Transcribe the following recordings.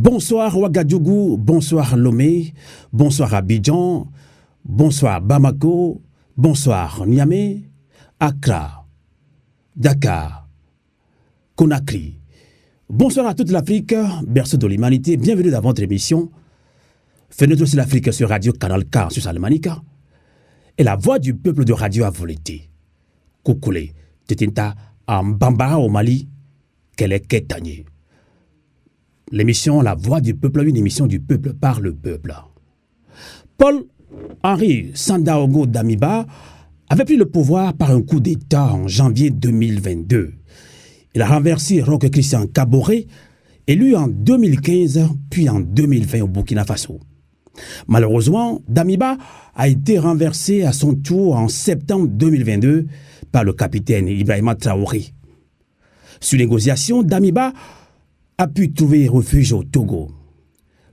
Bonsoir Ouagadougou, bonsoir Lomé, bonsoir Abidjan, bonsoir Bamako, bonsoir Niamey, Accra, Dakar, Conakry. Bonsoir à toute l'Afrique, berceau de l'humanité, bienvenue dans votre émission. Fenêtre sur l'Afrique sur Radio Canal K sur Salmanica et la voix du peuple de Radio Avolete. Koukoulé, Tetinta, en Bambara au Mali, qu'elle est Ketanye. L'émission La Voix du Peuple, une émission du peuple par le peuple. Paul-Henri Sandaogo Damiba avait pris le pouvoir par un coup d'État en janvier 2022. Il a renversé Roch Christian Kaboré, élu en 2015 puis en 2020 au Burkina Faso. Malheureusement, Damiba a été renversé à son tour en septembre 2022 par le capitaine Ibrahima Traoré. Sur négociation, Damiba a pu trouver refuge au Togo.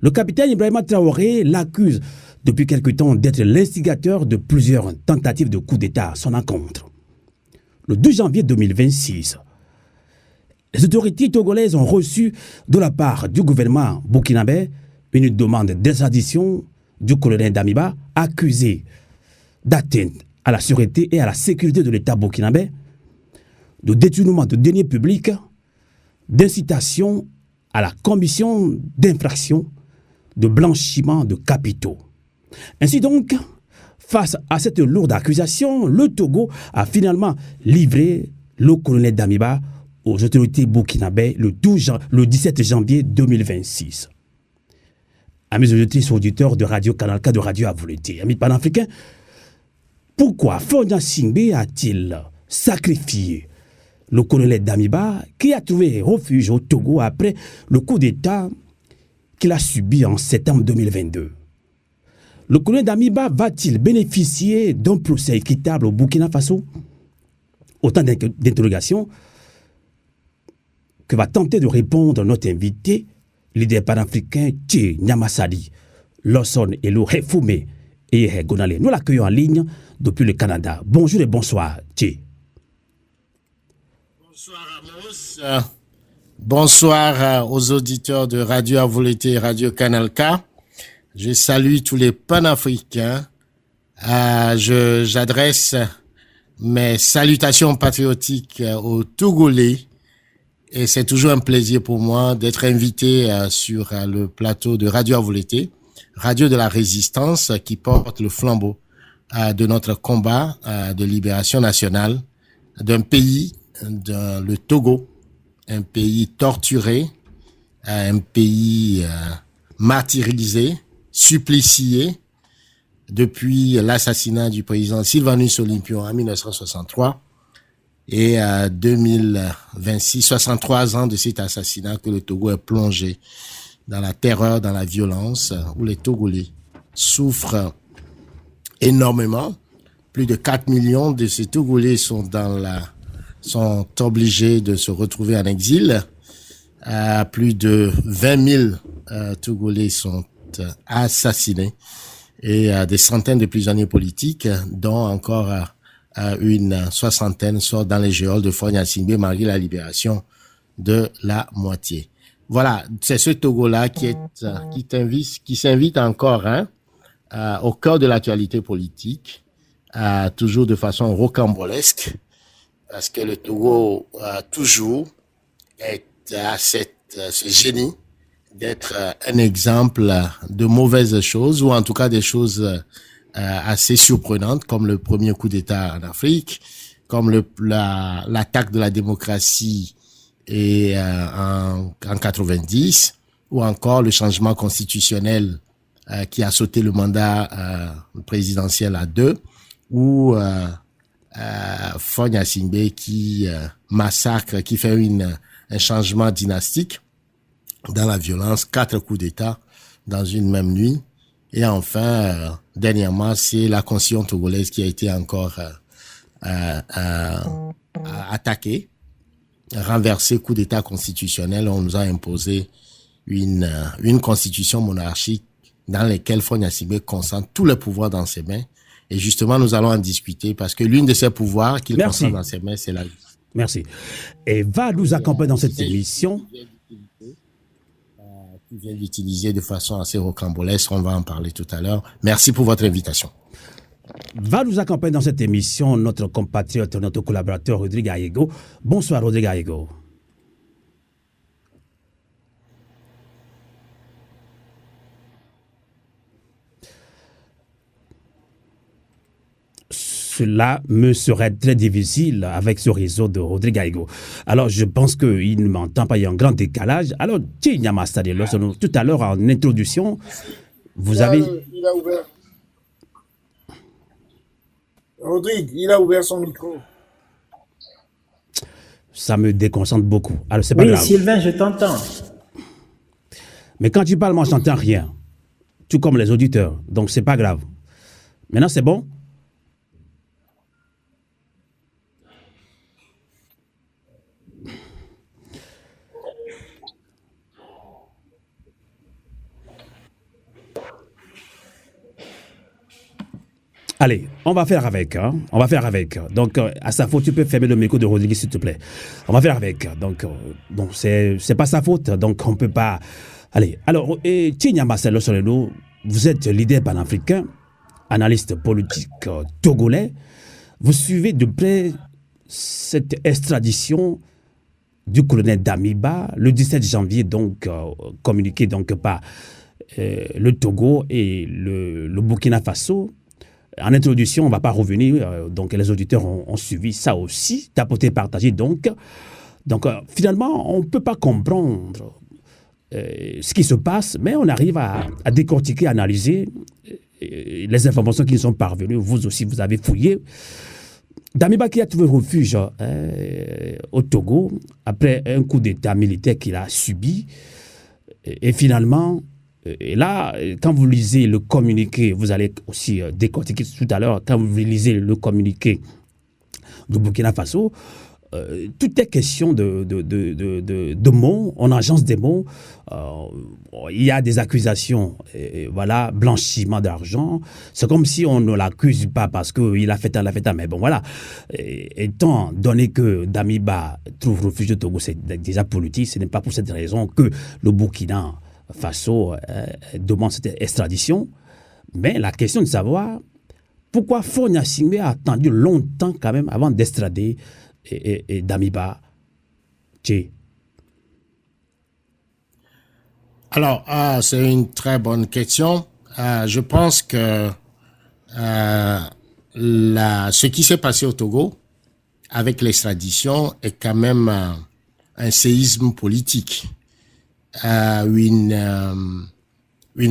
Le capitaine Ibrahima Traoré l'accuse depuis quelque temps d'être l'instigateur de plusieurs tentatives de coup d'État à son encontre. Le 12 janvier 2026, les autorités togolaises ont reçu de la part du gouvernement burkinabé une demande d'extradition du colonel Damiba accusé d'atteinte à la sûreté et à la sécurité de l'État burkinabé, de détournement de deniers publics, d'incitation à la commission d'infraction, de blanchiment de capitaux. Ainsi donc, face à cette lourde accusation, le Togo a finalement livré le colonel Damiba aux autorités burkinabé le 17 janvier 2026. Amis auditeurs de Radio Canal K, de Radio Avolete, amis panafricains, pourquoi Fonia Singbe a-t-il sacrifié le colonel Damiba qui a trouvé refuge au Togo après le coup d'État qu'il a subi en septembre 2022? Le colonel Damiba va-t-il bénéficier d'un procès équitable au Burkina Faso? Autant d'interrogations que va tenter de répondre notre invité, leader panafricain Tché Nyamasadi, Lawson Elo Refoumé et Gonale. Nous l'accueillons en ligne depuis le Canada. Bonjour et bonsoir, Tché. Bonsoir Amos. Bonsoir aux auditeurs de Radio Avolete et Radio Canal K. Je salue tous les panafricains. J'adresse mes salutations patriotiques aux Togolais. Et c'est toujours un plaisir pour moi d'être invité sur le plateau de Radio Avolete, Radio de la Résistance, qui porte le flambeau de notre combat de libération nationale d'un pays, le Togo, un pays torturé, un pays martyrisé, supplicié depuis l'assassinat du président Sylvanus Olympio en 1963 et 2026, 63 ans de cet assassinat que le Togo est plongé dans la terreur, dans la violence, où les Togolais souffrent énormément. Plus de 4 millions de ces Togolais sont obligés de se retrouver en exil. Plus de 20 000 Togolais sont assassinés et des centaines de prisonniers politiques, dont encore une soixantaine sortent dans les geôles de Fonia Singbe malgré la libération de la moitié. Voilà, c'est ce Togo-là qui s'invite encore au cœur de l'actualité politique, toujours de façon rocambolesque, parce que le Togo toujours a ce génie d'être un exemple de mauvaises choses, ou en tout cas des choses assez surprenantes, comme le premier coup d'État en Afrique, comme l'attaque de la démocratie en 90, ou encore le changement constitutionnel qui a sauté le mandat présidentiel à 2, ou Fonia Singbe qui massacre, qui fait un changement dynastique dans la violence, 4 coups d'État dans une même nuit. Et enfin, dernièrement, c'est la constitution togolaise qui a été encore attaquée, renversée, coup d'État constitutionnel. On nous a imposé une constitution monarchique dans laquelle Fonia Singbe concentre tous les pouvoirs dans ses mains. Et justement, nous allons en discuter parce que l'une de ces pouvoirs qu'il concentre dans ses mains, c'est la justice. Merci. Et va nous accompagner dans cette émission qu'il vient d'utiliser de façon assez rocambolesque. On va en parler tout à l'heure. Merci pour votre invitation. Va nous accompagner dans cette émission notre compatriote, notre collaborateur Rodrigue Ayego. Bonsoir Rodrigue Ayego. Cela me serait très difficile avec ce réseau de Rodrigue Ayego. Alors, je pense qu'il ne m'entend pas, il y a un grand décalage. Alors, tout à l'heure, en introduction, vous avez... Il a ouvert. Rodrigue, il a ouvert son micro. Ça me déconcentre beaucoup. Alors, c'est pas grave. Oui, Sylvain, je t'entends. Mais quand tu parles, moi, je n'entends rien. Tout comme les auditeurs. Donc, c'est pas grave. Maintenant, c'est bon? Allez, on va faire avec. Hein? On va faire avec. Donc, à sa faute, tu peux fermer le micro de Rodrigue, s'il te plaît. On va faire avec. Donc, bon, c'est pas sa faute. Donc, on peut pas. Allez. Alors, Tinya Marcelo Soleno, vous êtes leader panafricain, analyste politique togolais. Vous suivez de près cette extradition du colonel Damiba le 17 janvier, donc communiqué donc par le Togo et le Burkina Faso. En introduction, on ne va pas revenir, donc les auditeurs ont suivi ça aussi, tapoté, partagé. Donc finalement, on ne peut pas comprendre ce qui se passe, mais on arrive à décortiquer, analyser les informations qui nous sont parvenues. Vous aussi, vous avez fouillé. Damiba qui a trouvé refuge au Togo après un coup d'État militaire qu'il a subi. Et finalement... Et là, quand vous lisez le communiqué, vous allez aussi décortiquer tout à l'heure, quand vous lisez le communiqué du Burkina Faso, tout est question de mots, on agence des mots, il y a des accusations, voilà, blanchiment d'argent, c'est comme si on ne l'accuse pas parce qu'il a fait un, mais bon voilà, étant donné que Damiba trouve refuge au Togo, c'est déjà politique, ce n'est pas pour cette raison que le Burkina Faso demande cette extradition, mais la question de savoir pourquoi Faure Gnassingbé a attendu longtemps quand même avant d'extrader Damiba. Alors, c'est une très bonne question. Je pense que ce qui s'est passé au Togo avec l'extradition est quand même un séisme politique. Une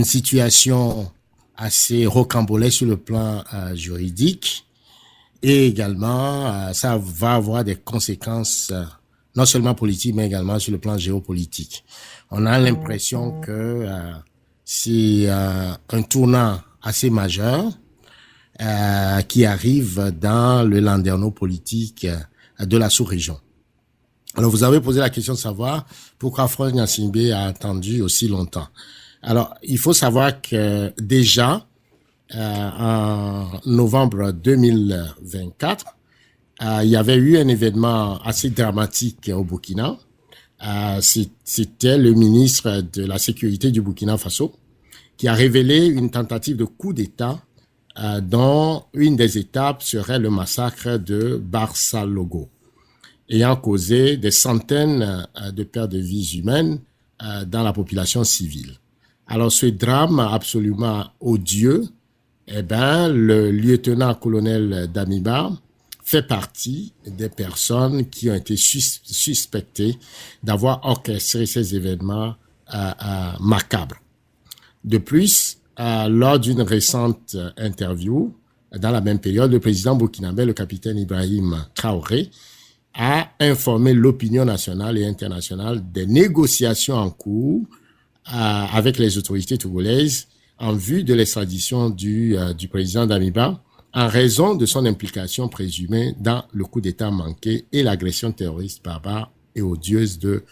situation assez rocambolesque sur le plan juridique et également ça va avoir des conséquences non seulement politiques mais également sur le plan géopolitique. On a l'impression que c'est un tournant assez majeur qui arrive dans le landerneau politique de la sous-région. Alors, vous avez posé la question de savoir pourquoi Faure Gnassingbé a attendu aussi longtemps. Alors, il faut savoir que déjà, en novembre 2024, il y avait eu un événement assez dramatique au Burkina. C'était le ministre de la Sécurité du Burkina Faso qui a révélé une tentative de coup d'État dont une des étapes serait le massacre de Barça Logo, ayant causé des centaines de pertes de vies humaines dans la population civile. Alors, ce drame absolument odieux, le lieutenant-colonel Damiba fait partie des personnes qui ont été suspectées d'avoir orchestré ces événements macabres. De plus, lors d'une récente interview, dans la même période, le président burkinabé, le capitaine Ibrahim Traoré, a informé l'opinion nationale et internationale des négociations en cours avec les autorités togolaises en vue de l'extradition du président Damiba en raison de son implication présumée dans le coup d'État manqué et l'agression terroriste barbare et odieuse de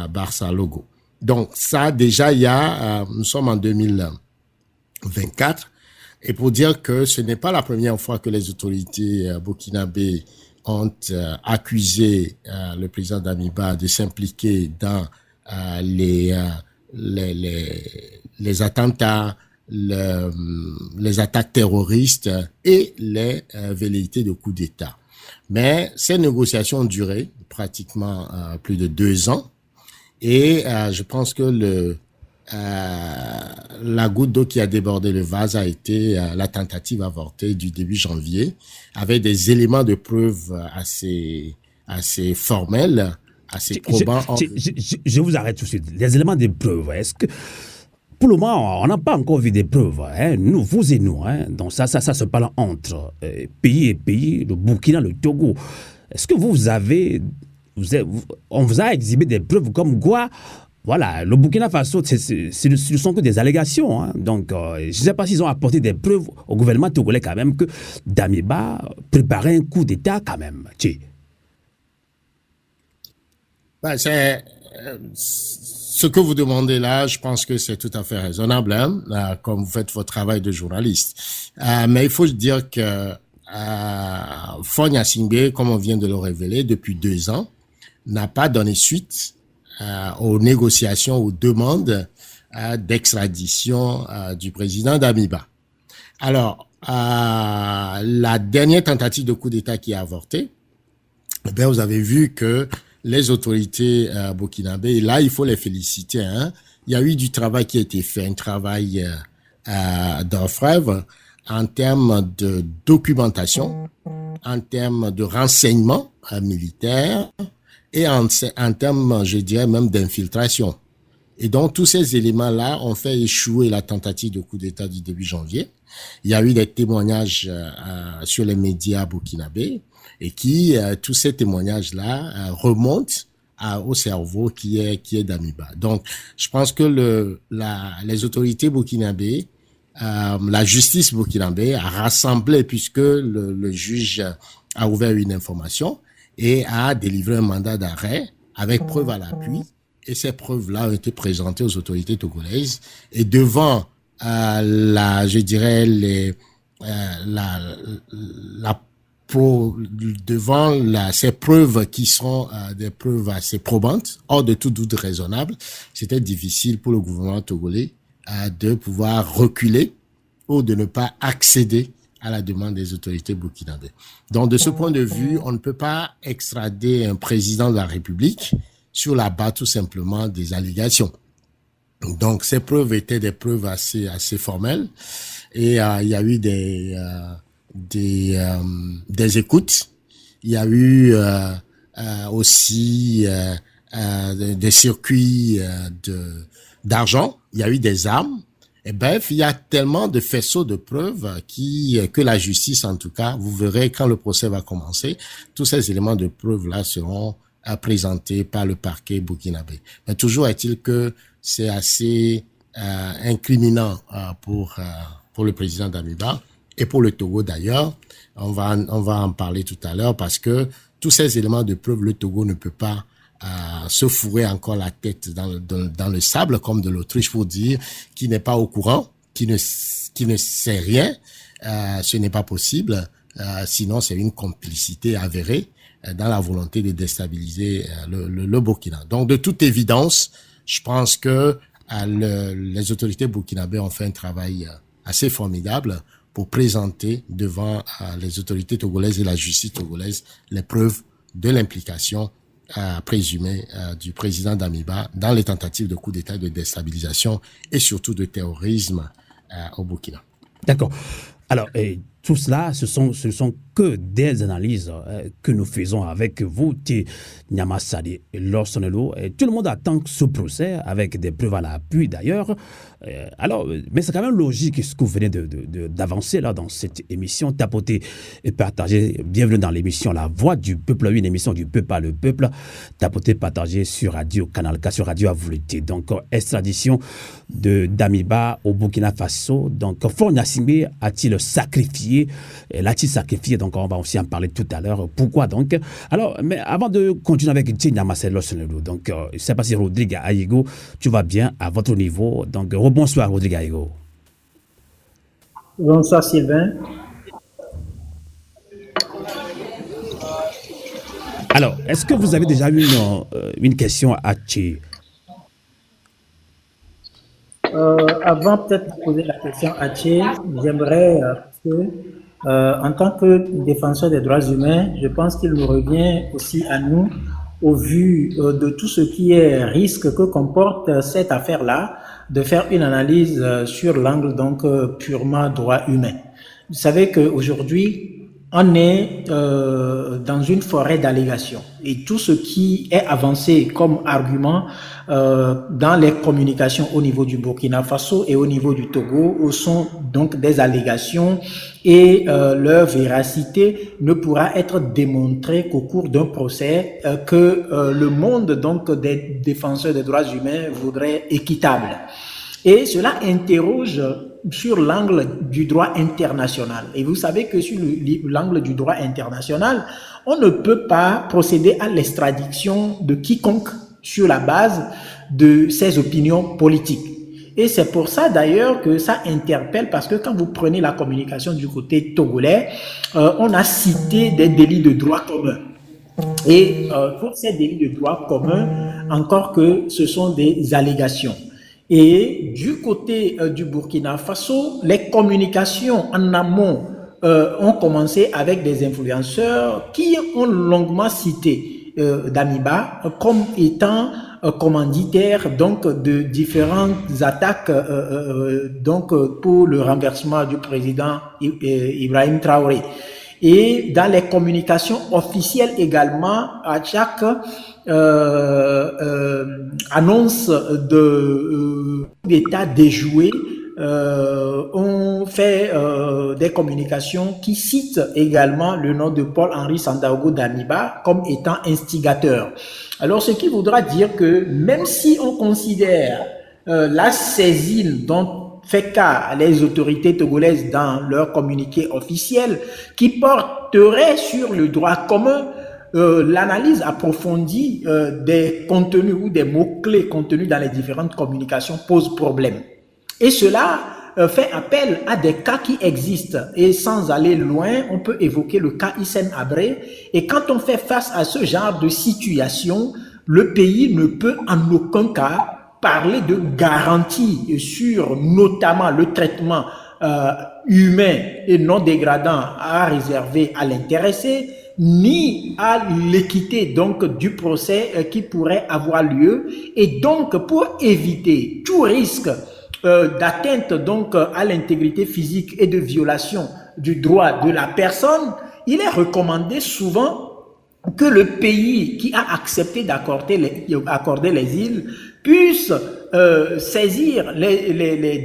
Barça Logo. Donc ça, déjà, nous sommes en 2024, et pour dire que ce n'est pas la première fois que les autorités burkinabées ont accusé le président Damiba de s'impliquer dans les attentats, les attaques terroristes et les velléités de coup d'État. Mais ces négociations ont duré pratiquement plus de 2 ans et je pense que la goutte d'eau qui a débordé le vase a été la tentative avortée du début janvier avec des éléments de preuve assez formels, assez probants. Je vous arrête tout de suite. Les éléments de preuve, est-ce que pour le moment, on n'a pas encore vu des preuves, hein, nous, vous et nous. Hein. Donc ça se parle entre pays et pays, le Burkina, le Togo. Est-ce que on vous a exhibé des preuves comme quoi, voilà, le Burkina Faso, ce ne sont que des allégations. Hein. Donc je ne sais pas s'ils ont apporté des preuves au gouvernement togolais quand même que Damiba préparait un coup d'État quand même. Ce que vous demandez là, je pense que c'est tout à fait raisonnable, hein, comme vous faites votre travail de journaliste. Mais il faut dire que Faure Gnassingbé, comme on vient de le révéler, depuis 2 ans, n'a pas donné suite aux négociations, aux demandes d'extradition du président Damiba. Alors, la dernière tentative de coup d'État qui a avorté, eh vous avez vu que les autorités burkinabées, et là, il faut les féliciter. Hein. Il y a eu du travail qui a été fait, un travail d'orfèvre en termes de documentation, en termes de renseignement militaire et en termes, je dirais, même d'infiltration. Et donc, tous ces éléments-là ont fait échouer la tentative de coup d'État du début janvier. Il y a eu des témoignages sur les médias burkinabés et tous ces témoignages-là remontent au cerveau qui est Damiba. Donc, je pense que les autorités burkinabées, la justice burkinabé a rassemblé puisque le juge a ouvert une information et a délivré un mandat d'arrêt avec preuve à l'appui. Et ces preuves-là ont été présentées aux autorités togolaises et devant ces preuves qui sont des preuves assez probantes, hors de tout doute raisonnable, c'était difficile pour le gouvernement togolais de pouvoir reculer ou de ne pas accéder à la demande des autorités burkinabées. Donc, de ce point de vue, on ne peut pas extrader un président de la République sur la base tout simplement des allégations. Donc, ces preuves étaient des preuves assez formelles et il y a eu des écoutes. Il y a eu aussi des circuits d'argent. Il y a eu des armes. Et bref, il y a tellement de faisceaux de preuves que la justice, en tout cas, vous verrez quand le procès va commencer, tous ces éléments de preuves-là seront présentés par le parquet burkinabé. Mais toujours est-il que c'est assez incriminant pour le président Damiba et pour le Togo d'ailleurs. On va en parler tout à l'heure parce que tous ces éléments de preuve, le Togo ne peut pas se fourrer encore la tête dans le sable comme de l'Autriche pour dire qu'il n'est pas au courant, qu'il ne sait rien. Ce n'est pas possible. Sinon, c'est une complicité avérée dans la volonté de déstabiliser le Burkina. Donc, de toute évidence, je pense que les autorités burkinabées ont fait un travail assez formidable pour présenter devant les autorités togolaises et la justice togolaise les preuves de l'implication présumée du président Damiba dans les tentatives de coup d'État de déstabilisation et surtout de terrorisme au Burkina. D'accord. Alors, tout cela, ce sont que des analyses que nous faisons avec vous, Niamassadi et Lorsonelo. Tout le monde attend ce procès avec des preuves à l'appui d'ailleurs. Alors, mais c'est quand même logique ce que vous venez d'avancer là dans cette émission, tapoter et partager. Bienvenue dans l'émission La Voix du Peuple, une émission du peuple par le peuple. Tapoter, partager sur Radio Canal K, sur Radio Avouleté. Donc, extradition de Damiba au Burkina Faso. Donc, Faure Gnassingbé a-t-il sacrifié? L'a-t-il sacrifié? Donc, on va aussi en parler tout à l'heure. Pourquoi donc? Alors, mais avant de continuer avec Tina Marcelo, donc, je ne sais pas si Rodrigue Aïgo, tu vas bien à votre niveau. Donc, bonsoir Rodrigue Aïgo. Bonsoir Sylvain. Alors, est-ce que vous avez déjà eu une question à Tché? Avant peut-être de poser la question à Thierry, j'aimerais en tant que défenseur des droits humains, je pense qu'il nous revient aussi à nous, au vu de tout ce qui est risque que comporte cette affaire-là, de faire une analyse sur l'angle donc purement droit humain. Vous savez qu'aujourd'hui, on est dans une forêt d'allégations et tout ce qui est avancé comme argument dans les communications au niveau du Burkina Faso et au niveau du Togo sont donc des allégations et leur véracité ne pourra être démontrée qu'au cours d'un procès que le monde donc des défenseurs des droits humains voudrait équitable. Et cela interroge sur l'angle du droit international. Et vous savez que sur l'angle du droit international, on ne peut pas procéder à l'extradition de quiconque sur la base de ses opinions politiques. Et c'est pour ça d'ailleurs que ça interpelle, parce que quand vous prenez la communication du côté togolais, on a cité des délits de droit commun. Et pour ces délits de droit commun, encore que ce sont des allégations. Et du côté du Burkina Faso, les communications en amont ont commencé avec des influenceurs qui ont longuement cité Damiba comme étant commanditaire donc de différentes attaques donc pour le renversement du président Ibrahim Traoré. Et dans les communications officielles également, à chaque annonce d'État déjoué, on fait des communications qui citent également le nom de Paul-Henri Sandaogo Damiba comme étant instigateur. Alors, ce qui voudra dire que même si on considère la saisine dont fait cas les autorités togolaises dans leur communiqué officiel qui porterait sur le droit commun, l'analyse approfondie des contenus ou des mots-clés contenus dans les différentes communications pose problème. Et cela fait appel à des cas qui existent. Et sans aller loin, on peut évoquer le cas Hissène Habré. Et quand on fait face à ce genre de situation, le pays ne peut en aucun cas parler de garantie sur notamment le traitement humain et non dégradant à réserver à l'intéressé, ni à l'équité donc du procès qui pourrait avoir lieu. Et donc pour éviter tout risque d'atteinte donc à l'intégrité physique et de violation du droit de la personne, il est recommandé souvent que le pays qui a accepté d'accorder les îles puisse saisir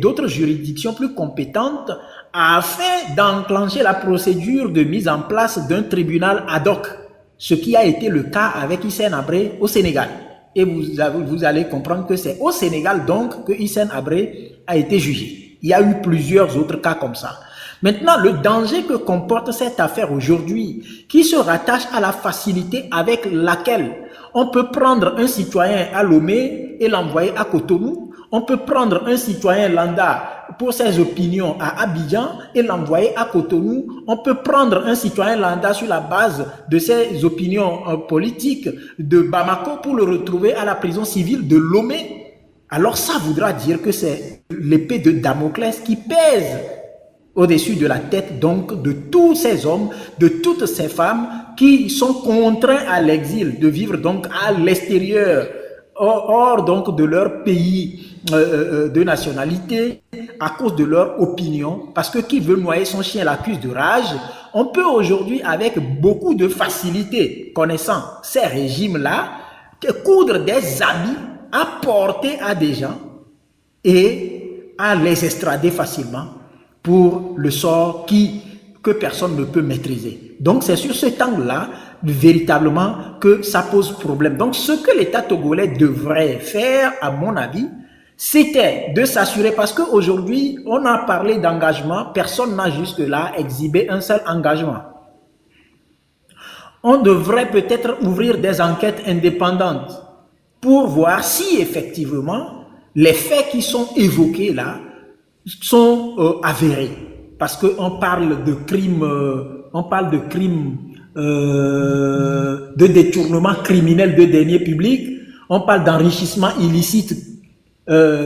d'autres juridictions plus compétentes afin d'enclencher la procédure de mise en place d'un tribunal ad hoc, ce qui a été le cas avec Hissène Habré au Sénégal. Et vous allez comprendre que c'est au Sénégal donc que Hissène Habré a été jugé. Il y a eu plusieurs autres cas comme ça. Maintenant, le danger que comporte cette affaire aujourd'hui, qui se rattache à la facilité avec laquelle on peut prendre un citoyen à Lomé et l'envoyer à Cotonou, on peut prendre un citoyen lambda pour ses opinions à Abidjan et l'envoyer à Cotonou, on peut prendre un citoyen lambda sur la base de ses opinions politiques de Bamako pour le retrouver à la prison civile de Lomé. Alors ça voudra dire que c'est l'épée de Damoclès qui pèse au-dessus de la tête donc de tous ces hommes, de toutes ces femmes qui sont contraints à l'exil, de vivre donc à l'extérieur, hors donc de leur pays de nationalité, à cause de leur opinion, parce que qui veut noyer son chien l'accuse de rage. On peut aujourd'hui avec beaucoup de facilité, connaissant ces régimes-là, coudre des habits à porter à des gens et à les extrader facilement pour le sort que personne ne peut maîtriser. Donc c'est sur cet angle-là, véritablement, que ça pose problème. Donc ce que l'État togolais devrait faire, à mon avis, c'était de s'assurer, parce qu'aujourd'hui, on a parlé d'engagement, personne n'a jusque-là exhibé un seul engagement. On devrait peut-être ouvrir des enquêtes indépendantes pour voir si effectivement les faits qui sont évoqués là sont avérés, parce qu'on parle de crimes, de détournement criminel de deniers publics, on parle d'enrichissement illicite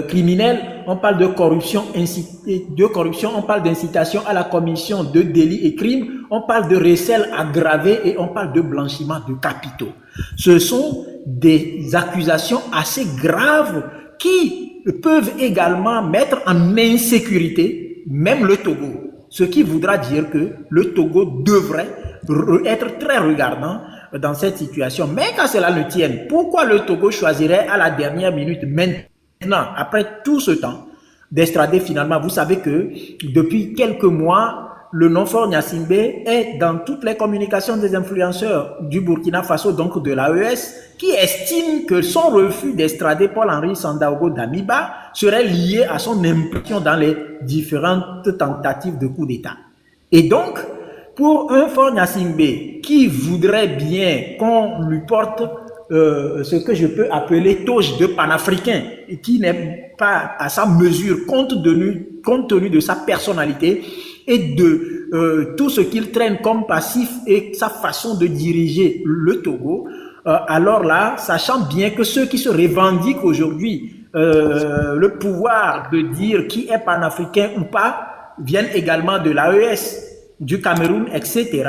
criminel, on parle de corruption, on parle d'incitation à la commission de délits et crimes, on parle de recel aggravé et on parle de blanchiment de capitaux. Ce sont des accusations assez graves qui peuvent également mettre en insécurité même le Togo. Ce qui voudra dire que le Togo devrait être très regardant dans cette situation. Mais qu'à cela ne tienne, pourquoi le Togo choisirait à la dernière minute maintenant, après tout ce temps, d'extrader finalement? Vous savez que depuis quelques mois, le nom Faure Gnassingbé est dans toutes les communications des influenceurs du Burkina Faso, donc de l'AES, qui estiment que son refus d'extrader Paul-Henri Sandaogo Damiba serait lié à son implication dans les différentes tentatives de coup d'État. Et donc, pour un Faure Gnassingbé qui voudrait bien qu'on lui porte ce que je peux appeler toge de panafricain, et qui n'est pas à sa mesure compte tenu de sa personnalité et de tout ce qu'il traîne comme passif et sa façon de diriger le Togo, alors là, sachant bien que ceux qui se revendiquent aujourd'hui le pouvoir de dire qui est panafricain ou pas viennent également de l'AES, du Cameroun, etc.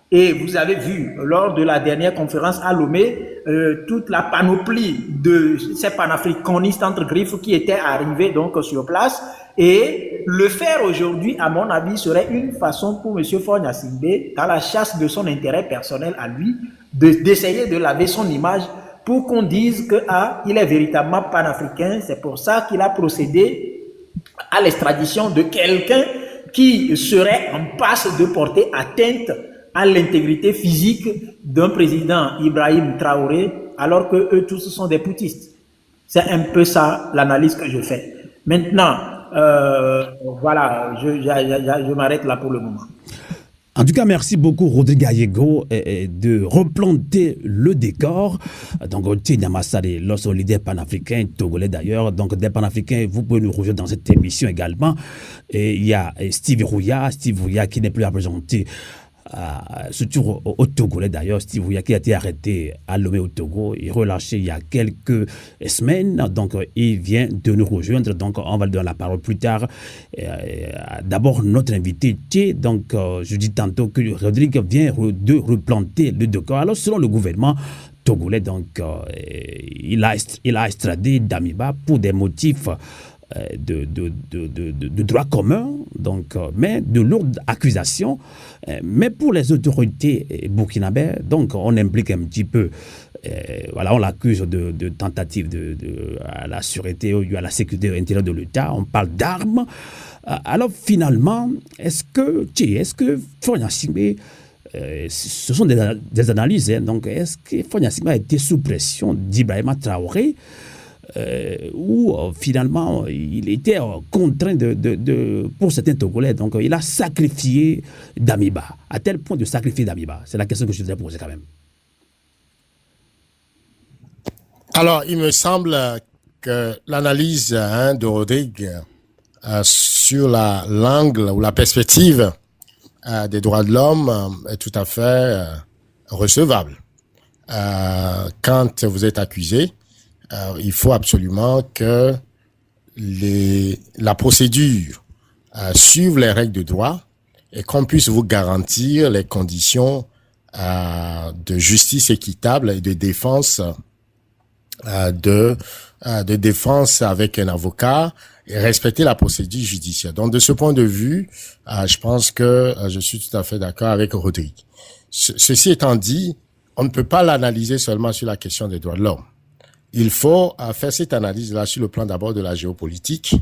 Et vous avez vu, lors de la dernière conférence à Lomé, toute la panoplie de ces panafricanistes entre griffes qui étaient arrivés donc sur place. Et le faire aujourd'hui, à mon avis, serait une façon pour M. Faure Gnassingbé, dans la chasse de son intérêt personnel à lui, d'essayer de laver son image pour qu'on dise que il est véritablement panafricain. C'est pour ça qu'il a procédé à l'extradition de quelqu'un qui serait en passe de porter atteinte à l'intégrité physique d'un président Ibrahim Traoré, alors que eux tous sont des poutistes. C'est un peu ça l'analyse que je fais. Maintenant, voilà, je m'arrête là pour le moment. En tout cas, merci beaucoup, Rodrigue Gallego, de replanter le décor. Donc, Tinyamassari, l'autre leader panafricain, togolais d'ailleurs. Donc, des panafricains, vous pouvez nous rejoindre dans cette émission également. Et il y a Steve Rouya qui n'est plus à présenter. Surtout au Togolais d'ailleurs, Steve Rouya qui a été arrêté à Lomé au Togo et relâché il y a quelques semaines. Donc il vient de nous rejoindre. Donc on va lui donner la parole plus tard. D'abord notre invité, donc je dis tantôt que Rodrigue vient de replanter le décor. Alors selon le gouvernement togolais, donc il a extradé Damiba pour des motifs de droit commun, donc, mais de lourdes accusations. Mais pour les autorités burkinabées, donc on implique un petit peu, voilà, on l'accuse de tentative à la sûreté ou à la sécurité intérieure de l'État. On parle d'armes. Alors finalement, est-ce que Faure Gnassingbé, ce sont des analyses, hein, donc est-ce que Faure Gnassingbé a été sous pression d'Ibrahima Traoré? Où finalement il était contraint pour certains Togolais, donc il a sacrifié Damiba. À tel point de sacrifier Damiba? C'est la question que je voudrais poser quand même. Alors, il me semble que l'analyse de Rodrigue sur l'angle ou la perspective des droits de l'homme est tout à fait recevable. Quand vous êtes accusé, il faut absolument que la procédure suive les règles de droit et qu'on puisse vous garantir les conditions de justice équitable et de défense de défense avec un avocat et respecter la procédure judiciaire. Donc de ce point de vue, je pense que je suis tout à fait d'accord avec Rodrigue. Ceci étant dit, on ne peut pas l'analyser seulement sur la question des droits de l'homme. Il faut faire cette analyse-là sur le plan d'abord de la géopolitique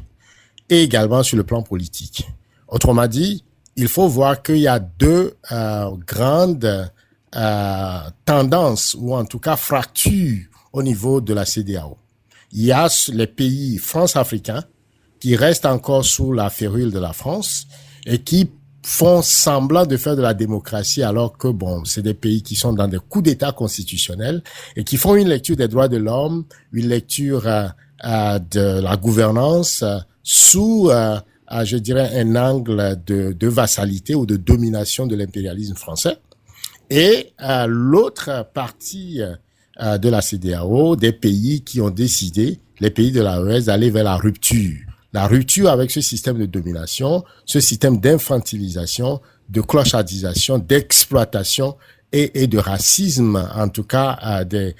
et également sur le plan politique. Autrement dit, il faut voir qu'il y a deux grandes tendances, ou en tout cas fractures au niveau de la CEDEAO. Il y a les pays france-africains qui restent encore sous la férule de la France et qui font semblant de faire de la démocratie alors que c'est des pays qui sont dans des coups d'État constitutionnels et qui font une lecture des droits de l'homme, une lecture de la gouvernance sous, je dirais, un angle de vassalité ou de domination de l'impérialisme français. Et l'autre partie de la CEDEAO, des pays qui ont décidé les pays de l'AES d'aller vers la rupture. La rupture avec ce système de domination, ce système d'infantilisation, de clochardisation, d'exploitation et de racisme, en tout cas des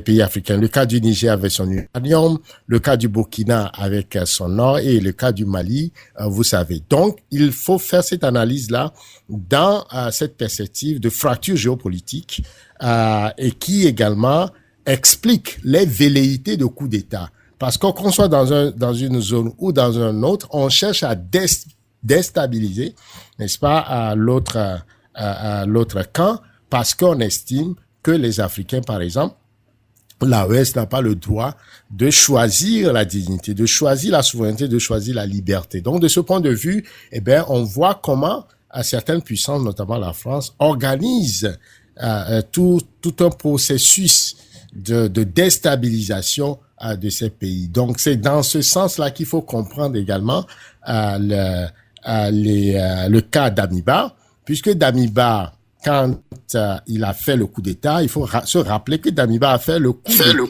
pays africains. Le cas du Niger avec son uranium, le cas du Burkina avec son or et le cas du Mali, vous savez. Donc, il faut faire cette analyse-là dans cette perspective de fracture géopolitique et qui également explique les velléités de coup d'État. Parce qu'on soit dans une zone ou dans un autre, on cherche à déstabiliser, n'est-ce pas, l'autre camp, parce qu'on estime que les Africains, par exemple, l'AES n'a pas le droit de choisir la dignité, de choisir la souveraineté, de choisir la liberté. Donc, de ce point de vue, eh bien, on voit comment certaines puissances, notamment la France, organisent tout un processus de déstabilisation de ces pays. Donc, c'est dans ce sens-là qu'il faut comprendre également le cas Damiba, puisque Damiba, quand il a fait le coup d'État, il faut se rappeler que Damiba a fait le coup d'État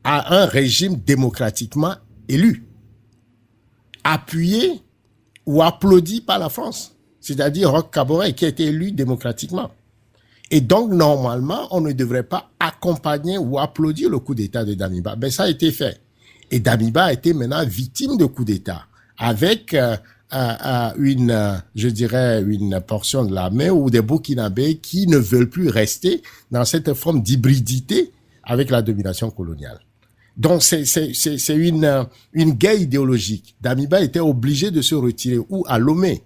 à un régime démocratiquement élu, appuyé ou applaudi par la France, c'est-à-dire Roch Kaboré, qui a été élu démocratiquement. Et donc, normalement, on ne devrait pas accompagner ou applaudir le coup d'État de Damiba. Ben, ça a été fait. Et Damiba a été maintenant victime de coup d'État, avec une portion de l'armée ou des Burkinabés qui ne veulent plus rester dans cette forme d'hybridité avec la domination coloniale. Donc, c'est une guerre idéologique. Damiba était obligé de se retirer où? À Lomé.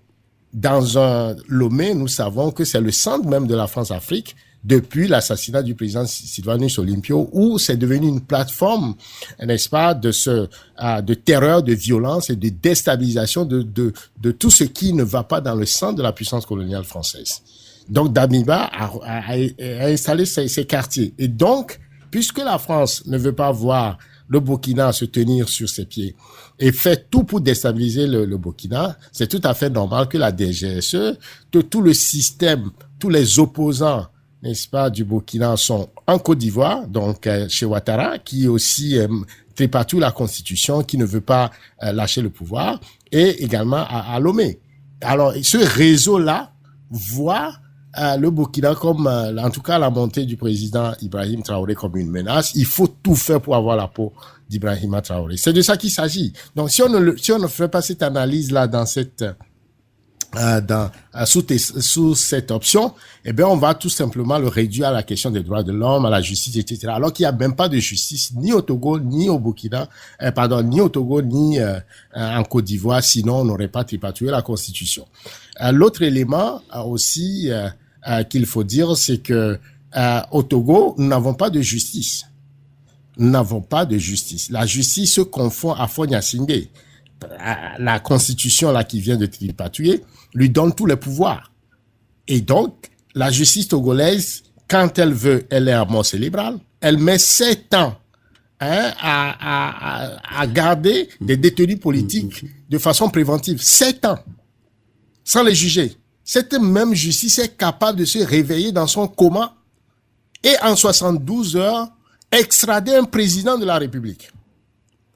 Dans Lomé, nous savons que c'est le centre même de la France-Afrique depuis l'assassinat du président Sylvanus Olympio, où c'est devenu une plateforme, n'est-ce pas, de terreur, de violence et de déstabilisation de tout ce qui ne va pas dans le centre de la puissance coloniale française. Donc, Damiba a installé ces quartiers. Et donc, puisque la France ne veut pas voir le Burkina se tenir sur ses pieds et fait tout pour déstabiliser le Burkina, c'est tout à fait normal que la DGSE, que tout le système, tous les opposants, n'est-ce pas, du Burkina sont en Côte d'Ivoire, donc chez Ouattara, qui aussi tripatouille la Constitution, qui ne veut pas lâcher le pouvoir, et également à Lomé. Alors, ce réseau-là voit le Burkina comme, en tout cas, la montée du président Ibrahim Traoré comme une menace. Il faut tout faire pour avoir la peau d'Ibrahima Traoré. C'est de ça qu'il s'agit. Donc, si on ne fait pas cette analyse-là dans cette, sous cette option, eh bien, on va tout simplement le réduire à la question des droits de l'homme, à la justice, etc. Alors qu'il n'y a même pas de justice ni au Togo, ni au Burkina, ni au Togo, ni en Côte d'Ivoire. Sinon, on n'aurait pas tripatouillé la Constitution. L'autre élément aussi qu'il faut dire, c'est que au Togo, nous n'avons pas de justice. Nous n'avons pas de justice. La justice se confond à Fonya-Singbe. La constitution là qui vient de tripatouiller lui donne tous les pouvoirs. Et donc, la justice togolaise, quand elle veut, elle est à mort cérébrale. Elle met 7 ans à garder des détenus politiques de façon préventive. 7 ans. Sans les juger. Cette même justice est capable de se réveiller dans son coma et en 72 heures, extrader un président de la République.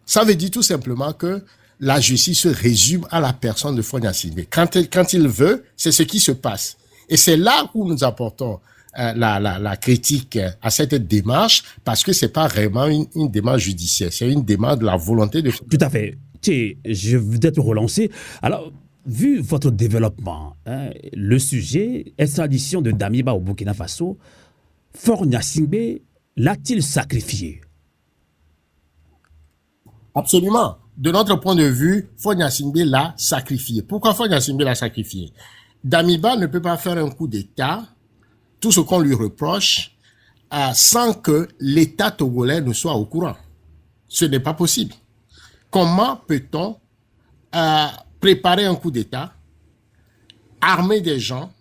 Ça veut dire tout simplement que la justice se résume à la personne de Fonya-Singbe. Quand il veut, c'est ce qui se passe. Et c'est là où nous apportons la critique à cette démarche, parce que c'est pas vraiment une démarche judiciaire, c'est une démarche de la volonté de... Tout à fait. Je veux te relancer. Alors, vu votre développement, le sujet, extradition de Damiba au Burkina Faso, Fonya-Singbe l'a-t-il sacrifié? Absolument. De notre point de vue, Fonya-Singbe l'a sacrifié. Pourquoi Fonya-Singbe l'a sacrifié? Damiba ne peut pas faire un coup d'État, tout ce qu'on lui reproche, sans que l'État togolais ne soit au courant. Ce n'est pas possible. Comment peut-on préparer un coup d'État, armer des gens,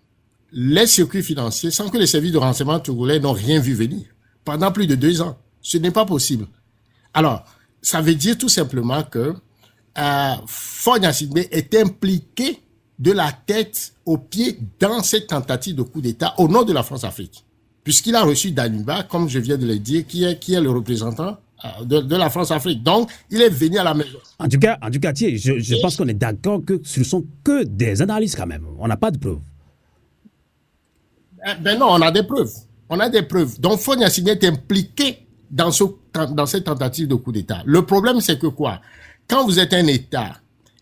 les circuits financiers, sans que les services de renseignement togolais n'ont rien vu venir pendant plus de 2 ans? Ce n'est pas possible. Alors, ça veut dire tout simplement que Fonya-Singbe est impliqué de la tête aux pieds dans cette tentative de coup d'État au nom de la France-Afrique. Puisqu'il a reçu Damiba, comme je viens de le dire, qui est le représentant de la France-Afrique. Donc, il est venu à la maison. En tout cas, Thier, je pense qu'on est d'accord que ce ne sont que des analyses quand même. On n'a pas de preuves. Ben non, on a des preuves. On a des preuves. Donc, Faure Gnassingbé est impliqué dans cette tentative de coup d'État. Le problème, c'est que quoi? Quand vous êtes un État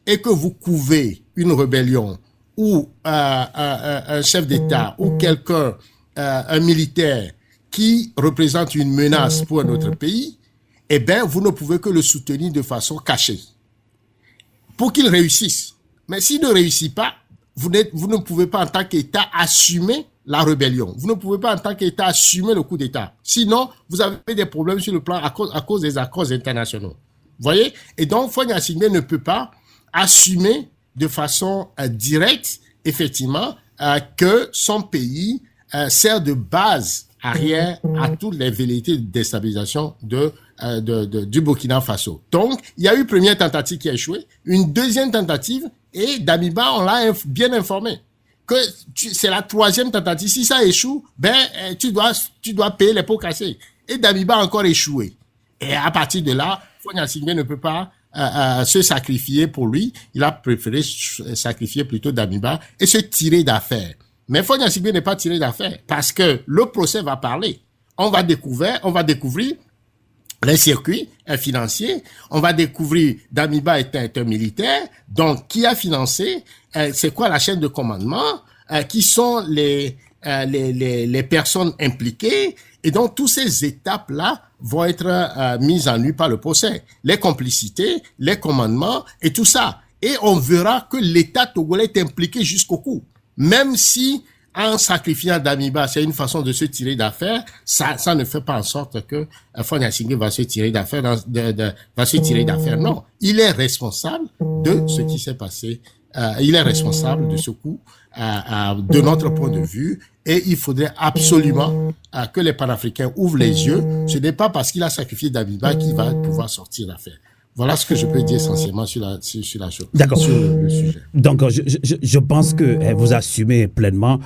et que vous couvez une rébellion ou un chef d'État ou quelqu'un, un militaire qui représente une menace pour un autre pays, eh bien, vous ne pouvez que le soutenir de façon cachée pour qu'il réussisse. Mais s'il ne réussit pas, vous ne pouvez pas en tant qu'État assumer la rébellion. Vous ne pouvez pas en tant qu'État assumer le coup d'État. Sinon, vous avez des problèmes sur le plan à cause des accords internationaux. Vous voyez? Et donc, Faure Gnassingbé ne peut pas assumer de façon directe, effectivement, que son pays sert de base arrière à toutes les velléités de déstabilisation du Burkina Faso. Donc, il y a eu une première tentative qui a échoué, une deuxième tentative, et Damiba, on l'a bien informé que c'est la troisième tentative. Si ça échoue, ben tu dois payer les pots cassés. Et Damiba a encore échoué. Et à partir de là, Faure Gnassingbé ne peut pas se sacrifier pour lui. Il a préféré sacrifier plutôt Damiba et se tirer d'affaire. Mais Faure Gnassingbé n'est pas tiré d'affaire parce que le procès va parler. On va découvrir les circuits financiers. On va découvrir Damiba est un militaire. Donc, qui a financé? C'est quoi la chaîne de commandement? Qui sont les personnes impliquées? Et donc, toutes ces étapes-là vont être mises en nu par le procès. Les complicités, les commandements et tout ça. Et on verra que l'État togolais est impliqué jusqu'au cou. Même si, en sacrifiant Damiba, c'est une façon de se tirer d'affaire, ça ne fait pas en sorte que Faure Gnassingbé va se tirer d'affaire, Non. Il est responsable de ce qui s'est passé. Il est responsable de ce coup, de notre point de vue. Et il faudrait absolument que les panafricains ouvrent les yeux. Ce n'est pas parce qu'il a sacrifié Damiba qu'il va pouvoir sortir d'affaire. Voilà ce que je peux dire essentiellement sur la chose. D'accord. Sur le sujet. Donc, je pense que vous assumez pleinement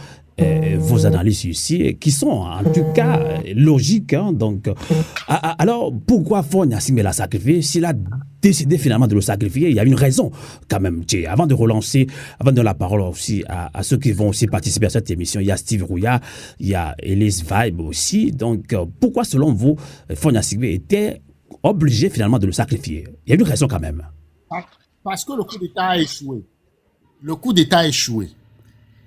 vos analyses ici, qui sont en tout cas logiques. Hein. Donc, alors, pourquoi Faure Gnassingbé l'a sacrifié? S'il a décidé finalement de le sacrifier, il y a une raison quand même. Avant de relancer, avant de donner la parole aussi à ceux qui vont aussi participer à cette émission, il y a Steve Rouya, il y a Elise Vibe aussi. Donc, pourquoi selon vous, Faure Gnassingbé était obligé finalement de le sacrifier? Il y a une raison quand même. Parce que le coup d'État a échoué. Le coup d'État a échoué.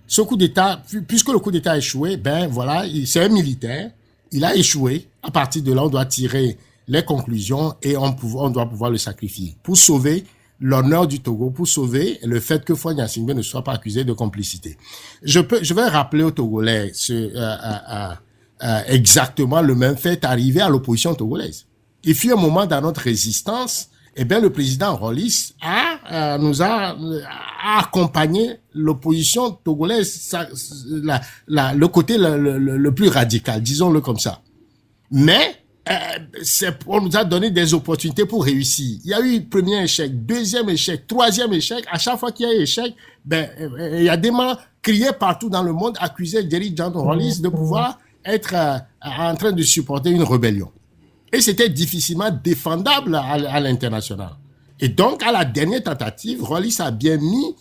Ce coup d'État, puisque le coup d'État a échoué, ben voilà, c'est un militaire, il a échoué. À partir de là, on doit tirer les conclusions et on doit pouvoir le sacrifier pour sauver l'honneur du Togo, pour sauver le fait que Faure Gnassingbé ne soit pas accusé de complicité. Je vais rappeler aux Togolais exactement le même fait arrivé à l'opposition togolaise. Il fut un moment dans notre résistance, eh bien, le président Rollis nous a accompagné l'opposition togolaise, le côté le plus radical, disons-le comme ça. Mais on nous a donné des opportunités pour réussir. Il y a eu premier échec, deuxième échec, troisième échec. À chaque fois qu'il y a échec, il y a des mains criées partout dans le monde, accusaient Jerry John Rollis de pouvoir être en train de supporter une rébellion. Et c'était difficilement défendable à l'international. Et donc, à la dernière tentative, Rollis a bien mis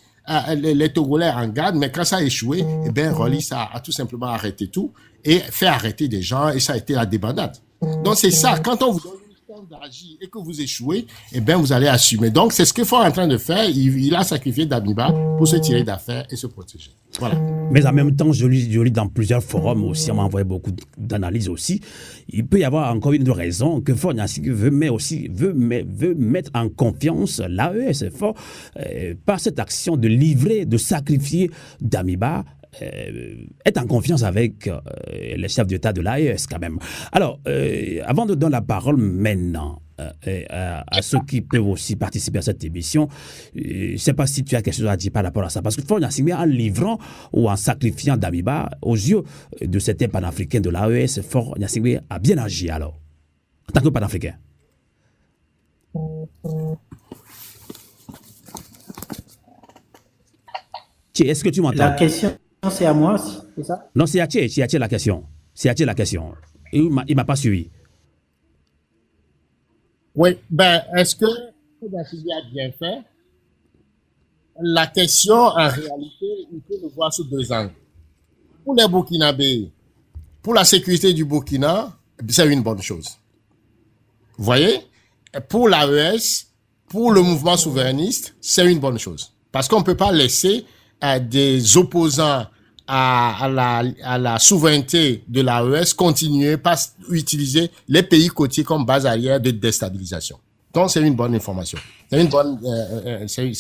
les Togolais en garde, mais quand ça a échoué, eh bien, Rollis a tout simplement arrêté tout et fait arrêter des gens, et ça a été la débandade. Donc, c'est ça. Quand on vous donne une chance d'agir et que vous échouez, eh bien, vous allez assumer. Donc, c'est ce qu'il faut en train de faire. Il a sacrifié Damiba pour se tirer d'affaire et se protéger. Voilà. Mais en même temps, je lis dans plusieurs forums aussi, on m'a envoyé beaucoup d'analyses aussi. Il peut y avoir encore une raison que Faure Gnassingbé veut mettre en confiance l'AES par cette action de livrer, de sacrifier Damiba. Être en confiance avec les chefs d'État de l'AES quand même. Alors, avant de donner la parole maintenant à ceux qui peuvent aussi participer à cette émission, je ne sais pas si tu as quelque chose à dire par rapport à ça, parce que Faure Gnassingbé, en livrant ou en sacrifiant Damiba aux yeux de certains panafricains de l'AES, Faure Gnassingbé a bien agi alors, en tant que panafricain. Est-ce que tu m'entends? La question, c'est à moi, c'est ça? Non, c'est Yaché la question. C'est Yaché la question. Il m'a pas suivi. Oui, ben, est-ce que Dacibi a bien fait? La question, en réalité, il faut le voir sous deux angles. Pour les Burkinabés, pour la sécurité du Burkina, c'est une bonne chose. Vous voyez? Pour l'AES, pour le mouvement souverainiste, c'est une bonne chose. Parce qu'on ne peut pas laisser des opposants à la souveraineté de l'AES continuer par utiliser les pays côtiers comme base arrière de déstabilisation. Donc, c'est une bonne information. C'est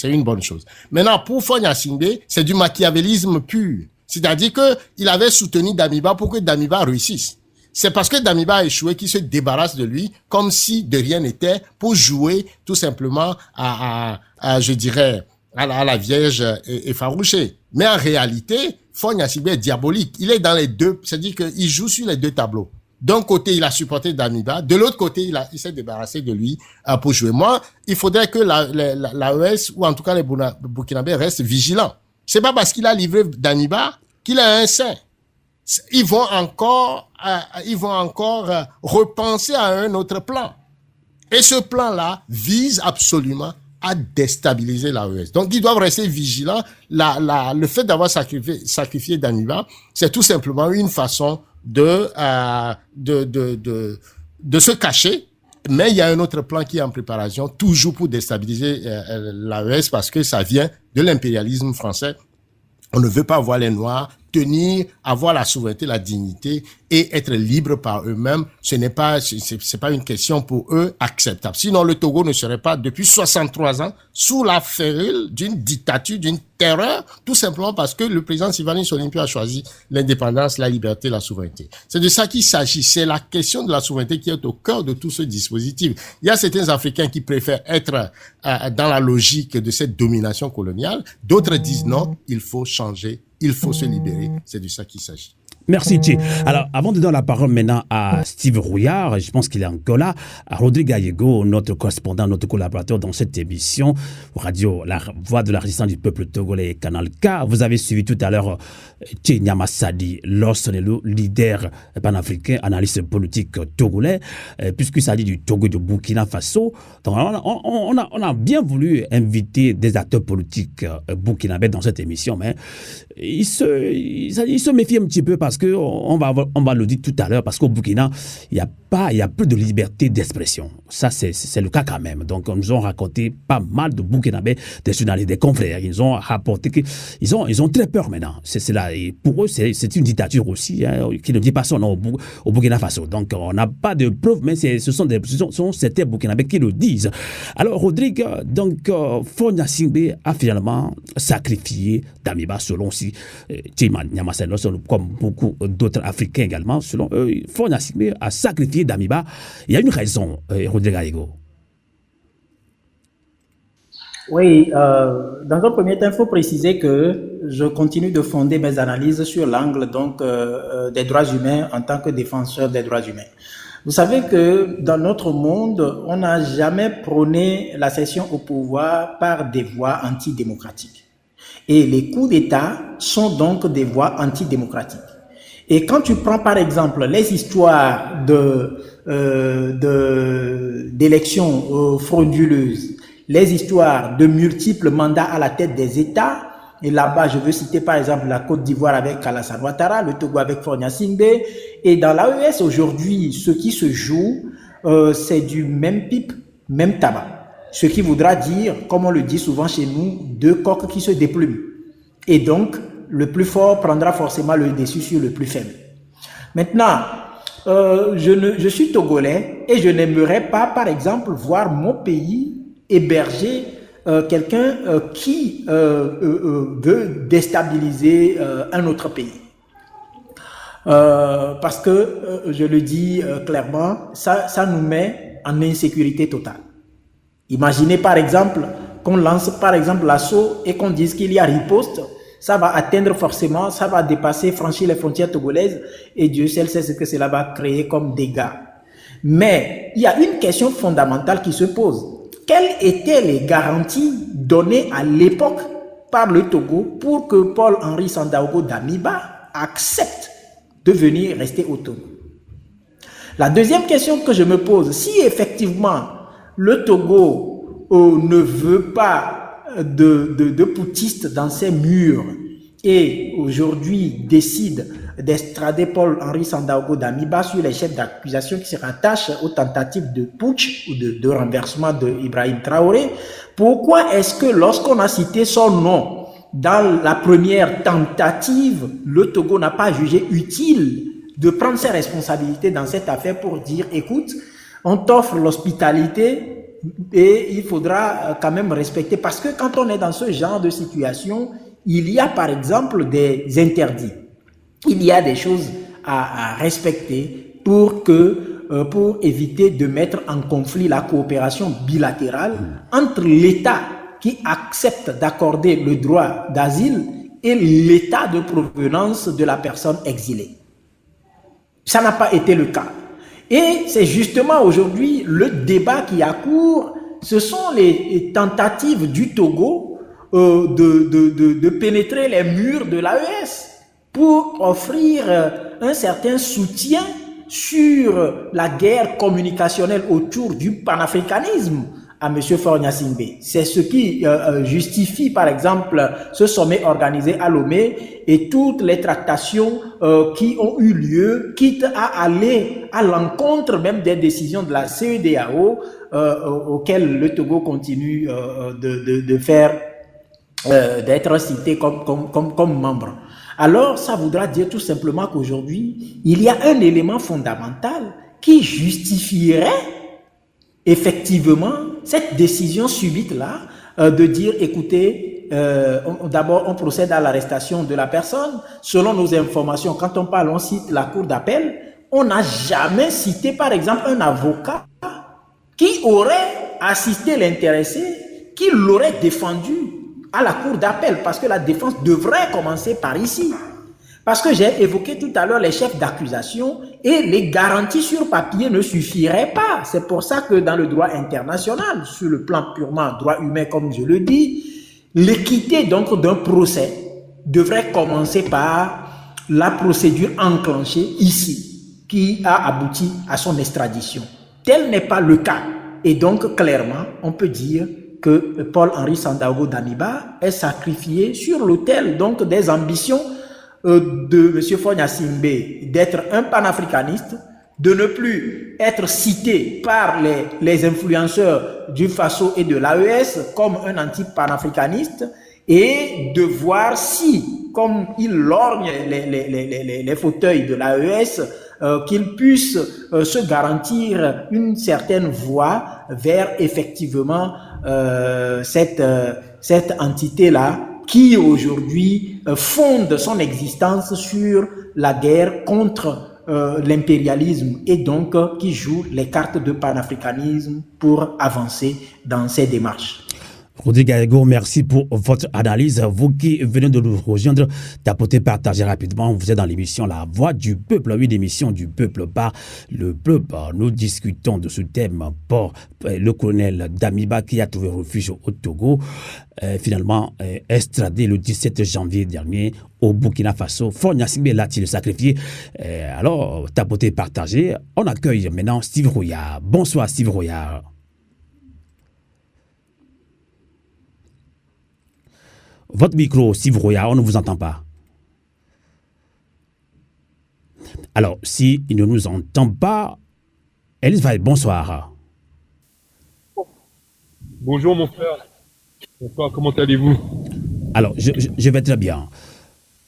une bonne chose. Maintenant, pour Fonya Singbe, c'est du machiavélisme pur. C'est-à-dire que il avait soutenu Damiba pour que Damiba réussisse. C'est parce que Damiba a échoué qu'il se débarrasse de lui comme si de rien n'était pour jouer tout simplement je dirais, à la Vierge effarouchée. Mais en réalité, Fonya Singbe est diabolique. Il est dans les deux, c'est-à-dire qu'il joue sur les deux tableaux. D'un côté, il a supporté Damiba. De l'autre côté, il s'est débarrassé de lui pour jouer. Moi, il faudrait que l'AES, ou en tout cas les Burkinabés, restent vigilants. C'est pas parce qu'il a livré Damiba qu'il a un saint. Ils vont encore repenser à un autre plan. Et ce plan-là vise absolument à déstabiliser l'AES. Donc, ils doivent rester vigilants. Le fait d'avoir sacrifié Damiba, c'est tout simplement une façon de se cacher, mais il y a un autre plan qui est en préparation, toujours pour déstabiliser l'AES, parce que ça vient de l'impérialisme français. On ne veut pas voir les Noirs tenir, avoir la souveraineté, la dignité et être libres par eux-mêmes. C'est pas une question pour eux acceptable. Sinon, le Togo ne serait pas depuis 63 ans sous la férule d'une dictature, d'une terreur, tout simplement parce que le président Sylvanus Olympio a choisi l'indépendance, la liberté, la souveraineté. C'est de ça qu'il s'agit. C'est la question de la souveraineté qui est au cœur de tout ce dispositif. Il y a certains Africains qui préfèrent être dans la logique de cette domination coloniale. D'autres disent non, il faut changer. Il faut se libérer. C'est de ça qu'il s'agit. Merci, Thierry. Alors, avant de donner la parole maintenant à Steve Rouillard, je pense qu'il est encore là, à Rodrigue Gallego, notre correspondant, notre collaborateur dans cette émission, Radio La Voix de la Résistance du Peuple Togolais, Canal K. Vous avez suivi tout à l'heure Thierry Nyamassadi, le leader panafricain, analyste politique togolais, puisqu'il s'agit du Togo et du Burkina Faso. Donc, on a bien voulu inviter des acteurs politiques burkinabés dans cette émission, mais il se méfie un petit peu parce que on va le dire tout à l'heure, parce qu'au Burkina, il y a peu de liberté d'expression. Ça, c'est le cas quand même. Donc, nous ont raconté pas mal de Burkinabés, des journalistes, des confrères. Ils ont rapporté qu'ils ont très peur maintenant. C'est là. Et pour eux, c'est une dictature aussi, hein, qui ne dit pas son nom au Burkina Faso. Donc, on n'a pas de preuves, mais ce sont certains Burkinabés qui le disent. Alors, Rodrigue, donc, Fonya Singbe a finalement sacrifié Damiba, selon aussi Thierry Nyamassadi, comme beaucoup d'autres Africains également. Selon eux, Fonya Singbe a sacrifié Damiba. Il y a une raison, Rodrigue Gallego. Oui, dans un premier temps, il faut préciser que je continue de fonder mes analyses sur l'angle des droits humains en tant que défenseur des droits humains. Vous savez que dans notre monde, on n'a jamais prôné la cession au pouvoir par des voies antidémocratiques. Et les coups d'État sont donc des voies antidémocratiques. Et quand tu prends par exemple les histoires d'élections frauduleuses, les histoires de multiples mandats à la tête des États, et là-bas je veux citer par exemple la Côte d'Ivoire avec Alassane Ouattara, le Togo avec Fonya Singbe, et dans l'AES aujourd'hui, ce qui se joue, c'est du même pipe, même tabac. Ce qui voudra dire, comme on le dit souvent chez nous, deux coqs qui se déplument. Et donc, le plus fort prendra forcément le dessus sur le plus faible. Maintenant, je suis togolais et je n'aimerais pas, par exemple, voir mon pays héberger quelqu'un qui veut déstabiliser un autre pays. Parce que, je le dis clairement, ça nous met en insécurité totale. Imaginez par exemple qu'on lance par exemple l'assaut et qu'on dise qu'il y a riposte, ça va atteindre forcément, ça va dépasser, franchir les frontières togolaises et Dieu seul sait ce que cela va créer comme dégâts. Mais il y a une question fondamentale qui se pose. Quelles étaient les garanties données à l'époque par le Togo pour que Paul-Henri Sandaogo Damiba accepte de venir rester au Togo? La deuxième question que je me pose, si effectivement le Togo ne veut pas de putschistes dans ses murs et aujourd'hui décide d'extrader Paul-Henri Sandaogo Damiba sur les chefs d'accusation qui se rattachent aux tentatives de putsch ou de renversement de Ibrahim Traoré, pourquoi est-ce que lorsqu'on a cité son nom dans la première tentative, le Togo n'a pas jugé utile de prendre ses responsabilités dans cette affaire pour dire, écoute, on t'offre l'hospitalité et il faudra quand même respecter, parce que quand on est dans ce genre de situation, il y a par exemple des interdits. Il y a des choses à respecter pour éviter de mettre en conflit la coopération bilatérale entre l'État qui accepte d'accorder le droit d'asile et l'État de provenance de la personne exilée. Ça n'a pas été le cas. Et c'est justement aujourd'hui le débat qui a cours. Ce sont les tentatives du Togo de pénétrer les murs de l'AES pour offrir un certain soutien sur la guerre communicationnelle autour du panafricanisme à M. Faure Gnassingbé. C'est ce qui justifie, par exemple, ce sommet organisé à Lomé et toutes les tractations qui ont eu lieu, quitte à aller à l'encontre même des décisions de la CEDEAO auxquelles le Togo continue d'être cité comme membre. Alors, ça voudra dire tout simplement qu'aujourd'hui, il y a un élément fondamental qui justifierait effectivement cette décision subite-là de dire, écoutez, d'abord on procède à l'arrestation de la personne. Selon nos informations, quand on parle, on cite la cour d'appel, on n'a jamais cité par exemple un avocat qui aurait assisté l'intéressé, qui l'aurait défendu à la cour d'appel, parce que la défense devrait commencer par ici. Parce que j'ai évoqué tout à l'heure les chefs d'accusation et les garanties sur papier ne suffiraient pas. C'est pour ça que dans le droit international, sur le plan purement droit humain, comme je le dis, l'équité donc d'un procès devrait commencer par la procédure enclenchée ici, qui a abouti à son extradition. Tel n'est pas le cas. Et donc, clairement, on peut dire que Paul-Henri Sandaogo Damiba est sacrifié sur l'autel donc des ambitions de M. Faure Gnassingbé d'être un panafricaniste, de ne plus être cité par les influenceurs du FASO et de l'AES comme un anti-panafricaniste, et de voir si, comme il lorgne les fauteuils de l'AES, qu'il puisse se garantir une certaine voie vers effectivement cette entité-là qui aujourd'hui fonde son existence sur la guerre contre l'impérialisme et donc qui joue les cartes de panafricanisme pour avancer dans ses démarches. Rodrigue Gallego, merci pour votre analyse. Vous qui venez de nous rejoindre, tapoter, partager rapidement. Vous êtes dans l'émission La Voix du Peuple, une émission du peuple par le peuple. Nous discutons de ce thème pour le colonel Damiba qui a trouvé refuge au Togo, finalement extradé le 17 janvier dernier au Burkina Faso. Faure Gnassingbé l'a-t-il sacrifié? Alors, tapoter, partager. On accueille maintenant Steve Royard. Bonsoir Steve Royard. Votre micro, Steve Royard, on ne vous entend pas. Alors, s'il ne nous entend pas, Elise Vaille, bonsoir. Bonjour mon frère. Bonsoir, comment allez-vous? Alors, je vais très bien.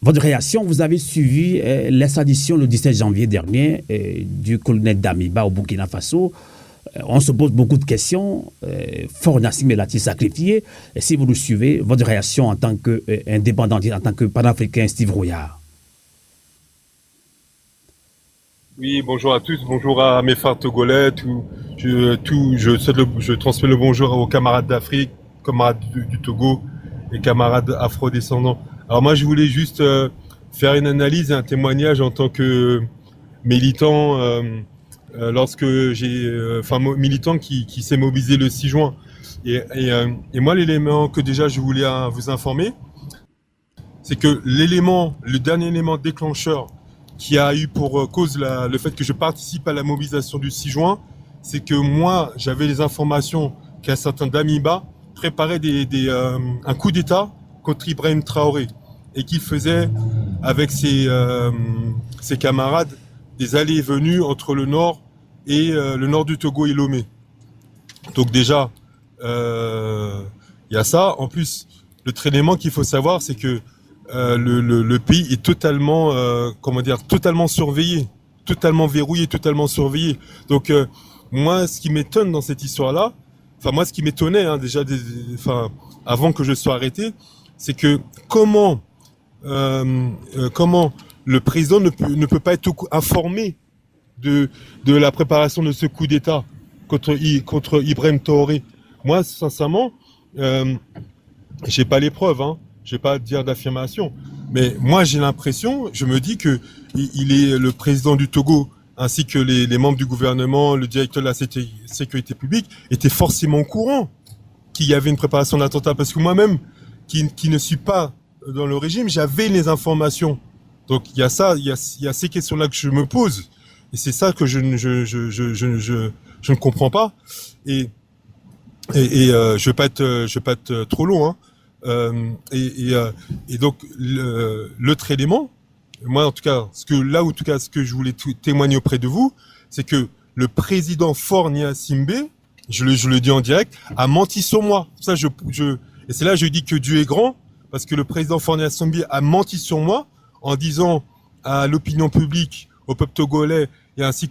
Votre réaction, vous avez suivi l'extradition le 17 janvier dernier du colonel Damiba au Burkina Faso. On se pose beaucoup de questions. Faure Gnassingbé l'a-t-il sacrifié? Et si vous nous suivez, votre réaction en tant qu'indépendant, en tant que panafricain, Steve Royard. Oui, bonjour à tous, bonjour à mes frères togolais. Je transmets le bonjour aux camarades d'Afrique, camarades du Togo et camarades afro-descendants. Alors moi, je voulais juste faire une analyse et un témoignage en tant que militant. Lorsque militant qui s'est mobilisé le 6 juin. Et moi, l'élément que déjà je voulais vous informer, c'est que le dernier élément déclencheur qui a eu pour cause le fait que je participe à la mobilisation du 6 juin, c'est que moi, j'avais les informations qu'un certain Damiba préparait un coup d'État contre Ibrahim Traoré et qu'il faisait avec ses camarades des allées et venues entre le nord et le nord du Togo et Lomé. Donc déjà, il y a ça. En plus, l'autre élément qu'il faut savoir, c'est que le pays est totalement, totalement surveillé, totalement verrouillé, totalement surveillé. Donc moi, ce qui m'étonne dans cette histoire-là, moi, ce qui m'étonnait déjà, avant que je sois arrêté, c'est que comment le président ne peut pas être informé de la préparation de ce coup d'État contre Ibrahim Traoré. Moi, sincèrement, j'ai pas les preuves, je vais pas dire d'affirmation, mais moi j'ai l'impression, je me dis que il est le président du Togo ainsi que les membres du gouvernement, le directeur de la sécurité publique étaient forcément au courant qu'il y avait une préparation d'attentat, parce que moi-même qui ne suis pas dans le régime, j'avais les informations. Donc il y a ça, il y a ces questions-là que je me pose, et c'est ça que je ne comprends pas. Et je vais pas être trop long, et donc l'autre élément, moi en tout cas ce que je voulais témoigner auprès de vous, c'est que le président Faure Gnassingbé, je le dis en direct, a menti sur moi. Ça et c'est là que je dis que Dieu est grand, parce que le président Faure Gnassingbé a menti sur moi en disant à l'opinion publique, au peuple togolais et ainsi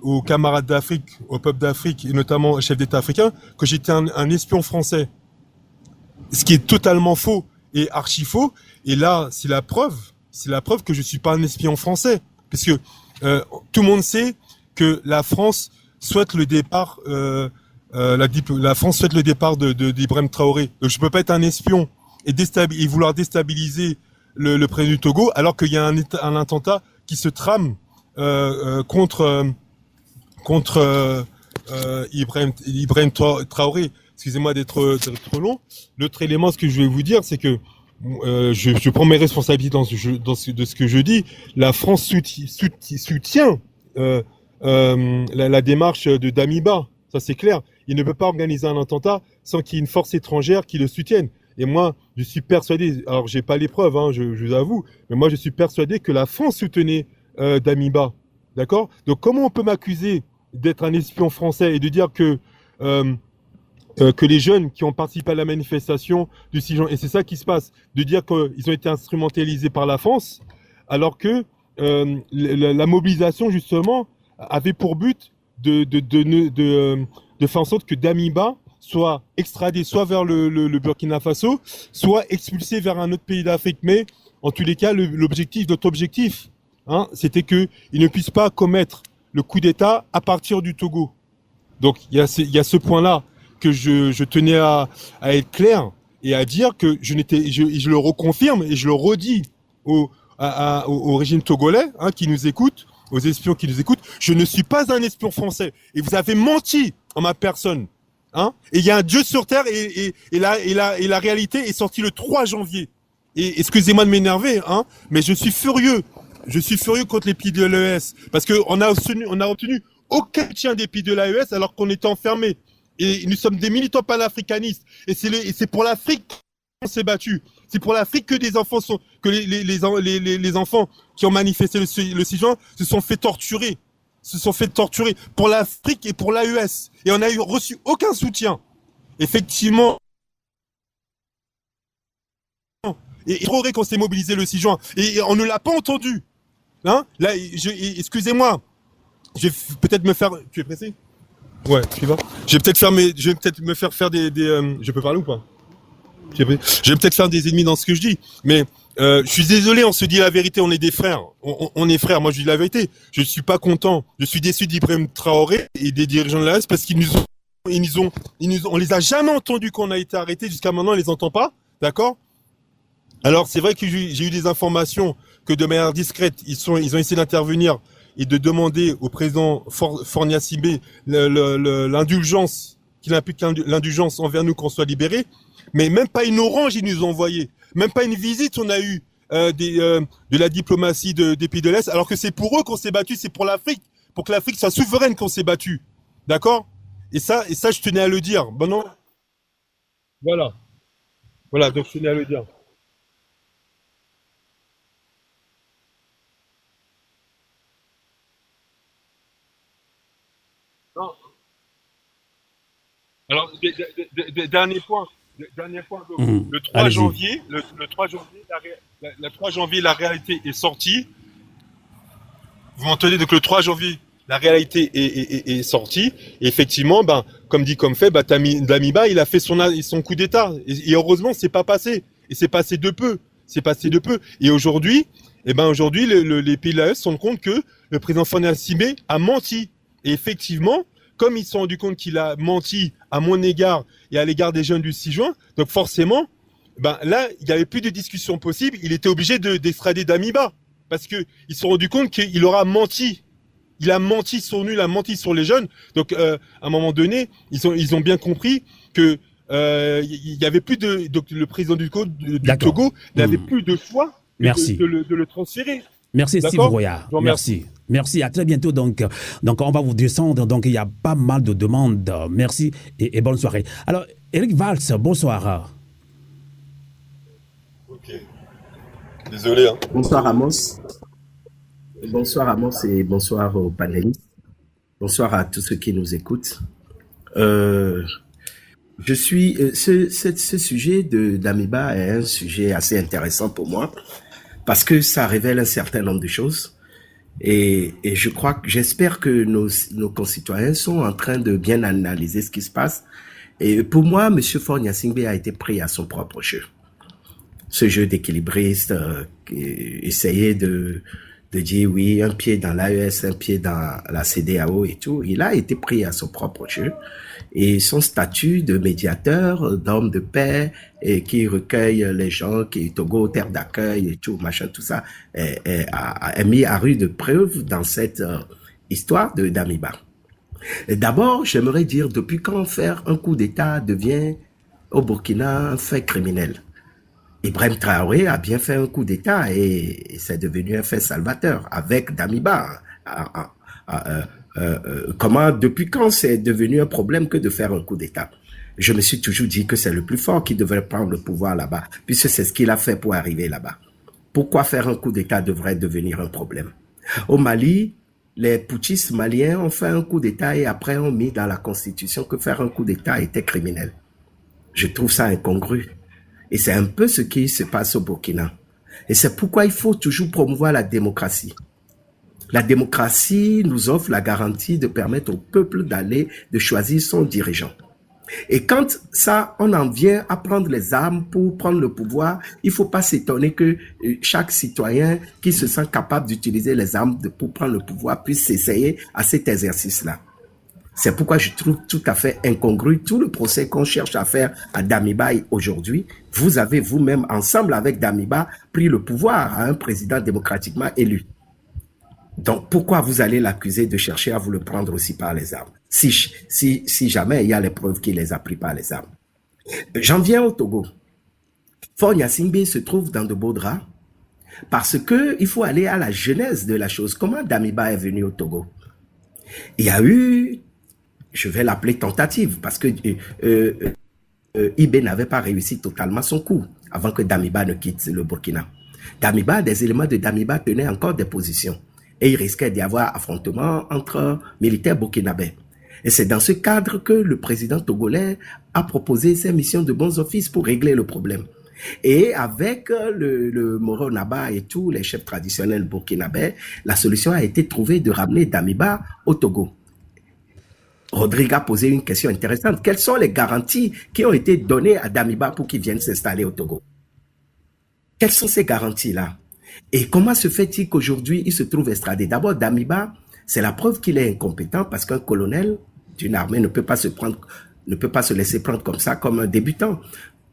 aux camarades d'Afrique, au peuple d'Afrique et notamment au chef d'État africain, que j'étais un espion français. Ce qui est totalement faux et archi faux. Et là, c'est la preuve que je suis pas un espion français, parce que tout le monde sait que la France souhaite le départ, la France souhaite le départ d'Ibrahim Traoré. Donc je peux pas être un espion et vouloir déstabiliser le président du Togo, alors qu'il y a un attentat qui se trame contre Ibrahim Traoré. Excusez-moi d'être trop long. L'autre élément, ce que je vais vous dire, c'est que je prends mes responsabilités de ce que je dis. La France soutient la démarche de Damiba. Ça, c'est clair. Il ne peut pas organiser un attentat sans qu'il y ait une force étrangère qui le soutienne. Et moi, je suis persuadé, alors j'ai pas les preuves, je vous avoue, mais moi je suis persuadé que la France soutenait Damiba. D'accord ? Donc comment on peut m'accuser d'être un espion français et de dire que les jeunes qui ont participé à la manifestation du 6 juin, et c'est ça qui se passe, de dire qu'ils ont été instrumentalisés par la France, alors que la mobilisation, justement, avait pour but de faire en sorte que Damiba soit extradé soit vers le Burkina Faso, soit expulsé vers un autre pays d'Afrique. Mais en tous les cas, notre objectif, c'était qu'il ne puisse pas commettre le coup d'État à partir du Togo. Donc il y a ce point-là que je tenais à être clair et à dire que je le reconfirme et je le redis au régime togolais qui nous écoute, aux espions qui nous écoutent, je ne suis pas un espion français et vous avez menti en ma personne. Et il y a un Dieu sur terre et la réalité est sortie le 3 janvier. Et excusez-moi de m'énerver, mais je suis furieux. Je suis furieux contre les pays de l'AES parce que on a obtenu aucun soutien des pays de l'AES alors qu'on était enfermés. Et nous sommes des militants panafricanistes. Et c'est pour l'Afrique qu'on s'est battu. C'est pour l'Afrique que les enfants qui ont manifesté le 6 juin se sont fait torturer. Pour l'Afrique et pour l'AES. Et on n'a reçu aucun soutien. Effectivement. Et trop vrai qu'on s'est mobilisé le 6 juin. Et on ne l'a pas entendu. Là, excusez-moi. Je vais peut-être me faire... Tu es pressé ? Ouais, tu vas. Je vais peut-être me faire faire des je peux parler ou pas? Je vais peut-être faire des ennemis dans ce que je dis, mais je suis désolé, on se dit la vérité, on est des frères. On est frères, moi je dis la vérité. Je suis pas content. Je suis déçu d'Ibrahim Traoré et des dirigeants de l'AS parce on les a jamais entendus quand on a été arrêtés, jusqu'à maintenant on les entend pas, d'accord? Alors c'est vrai que j'ai eu des informations que de manière discrète, ils ont essayé d'intervenir et de demander au président Faure Gnassingbé l'indulgence, qu'il implique l'indulgence envers nous qu'on soit libérés. Mais même pas une orange ils nous ont envoyé. Même pas une visite on a eu de la diplomatie des pays de l'Est, alors que c'est pour eux qu'on s'est battu, c'est pour l'Afrique, pour que l'Afrique soit souveraine qu'on s'est battu. D'accord? Et ça, je tenais à le dire. Bon, non? Voilà. Voilà, donc je tenais à le dire. Non. Alors, dernier point, donc, Mhm. le 3 Allez-y. janvier, le 3 janvier, la 3 janvier, la réalité est sortie. Vous m'entendez? Donc le 3 janvier, la réalité est sortie. Et effectivement, ben, comme dit comme fait, ben, Damiba, il a fait son coup d'État. Et heureusement, c'est pas passé. Et c'est passé de peu. C'est passé de peu. Et aujourd'hui, aujourd'hui, les pays de l'AES se rendent compte que le président Fané Assimé a menti. Et effectivement, comme ils se sont rendus compte qu'il a menti à mon égard et à l'égard des jeunes du 6 juin, donc forcément, ben là, il n'y avait plus de discussion possible. Il était obligé d'extrader Damiba. Parce que ils se sont rendus compte qu'il aura menti. Il a menti sur nous, il a menti sur les jeunes. Donc, à un moment donné, ils ont bien compris que il y avait plus de donc le président du D'accord. Togo n'avait Mhm. plus de choix que Merci. de le transférer. Merci Steve D'accord? Royard. Je vous remercie. Merci. Merci. À très bientôt. Donc on va vous descendre. Donc il y a pas mal de demandes. Merci et bonne soirée. Alors, Eric Valls, bonsoir. Ok. Désolé. Hein. Bonsoir Amos. Bonsoir Amos et bonsoir aux panélistes. Bonsoir à tous ceux qui nous écoutent. Je suis ce sujet d'Amiba est un sujet assez intéressant pour moi parce que ça révèle un certain nombre de choses et j'espère que nos concitoyens sont en train de bien analyser ce qui se passe. Et pour moi, Monsieur Faure Gnassingbé a été pris à son propre jeu. Ce jeu d'équilibriste, essayer de dire oui, un pied dans l'AES, un pied dans la CEDEAO et tout. Il a été pris à son propre jeu. Et son statut de médiateur, d'homme de paix, et qui recueille les gens, qui Togo, terre d'accueil et tout, machin, tout ça, est mis à rude preuve dans cette histoire de Damiba. D'abord, j'aimerais dire, depuis quand faire un coup d'État devient au Burkina un fait criminel? Ibrahim Traoré a bien fait un coup d'État et c'est devenu un fait salvateur avec Damiba. Depuis quand c'est devenu un problème que de faire un coup d'État? Je me suis toujours dit que c'est le plus fort qui devrait prendre le pouvoir là-bas, puisque c'est ce qu'il a fait pour arriver là-bas. Pourquoi faire un coup d'État devrait devenir un problème? Au Mali, les putschistes maliens ont fait un coup d'État et après ont mis dans la constitution que faire un coup d'État était criminel. Je trouve ça incongru. Et c'est un peu ce qui se passe au Burkina. Et c'est pourquoi il faut toujours promouvoir la démocratie. La démocratie nous offre la garantie de permettre au peuple de choisir son dirigeant. Et quand ça, on en vient à prendre les armes pour prendre le pouvoir, il ne faut pas s'étonner que chaque citoyen qui se sent capable d'utiliser les armes pour prendre le pouvoir puisse s'essayer à cet exercice-là. C'est pourquoi je trouve tout à fait incongru tout le procès qu'on cherche à faire à Damiba aujourd'hui. Vous avez vous-même, ensemble avec Damiba, pris le pouvoir à un président démocratiquement élu. Donc, pourquoi vous allez l'accuser de chercher à vous le prendre aussi par les armes? Si jamais il y a les preuves qu'il les a pris par les armes. J'en viens au Togo. Faure Gnassingbé se trouve dans de beaux draps parce qu'il faut aller à la genèse de la chose. Comment Damiba est venu au Togo? Il y a eu, je vais l'appeler tentative, parce que Ibé n'avait pas réussi totalement son coup avant que Damiba ne quitte le Burkina. Damiba, des éléments de Damiba tenaient encore des positions et il risquait d'y avoir affrontement entre militaires burkinabés. Et c'est dans ce cadre que le président togolais a proposé ses missions de bons offices pour régler le problème. Et avec le Moro Naba et tous les chefs traditionnels burkinabés, la solution a été trouvée de ramener Damiba au Togo. Rodrigue a posé une question intéressante. Quelles sont les garanties qui ont été données à Damiba pour qu'il vienne s'installer au Togo? Quelles sont ces garanties-là? Et comment se fait-il qu'aujourd'hui, il se trouve extradé? D'abord, Damiba, c'est la preuve qu'il est incompétent parce qu'un colonel d'une armée ne peut pas se laisser prendre comme ça, comme un débutant.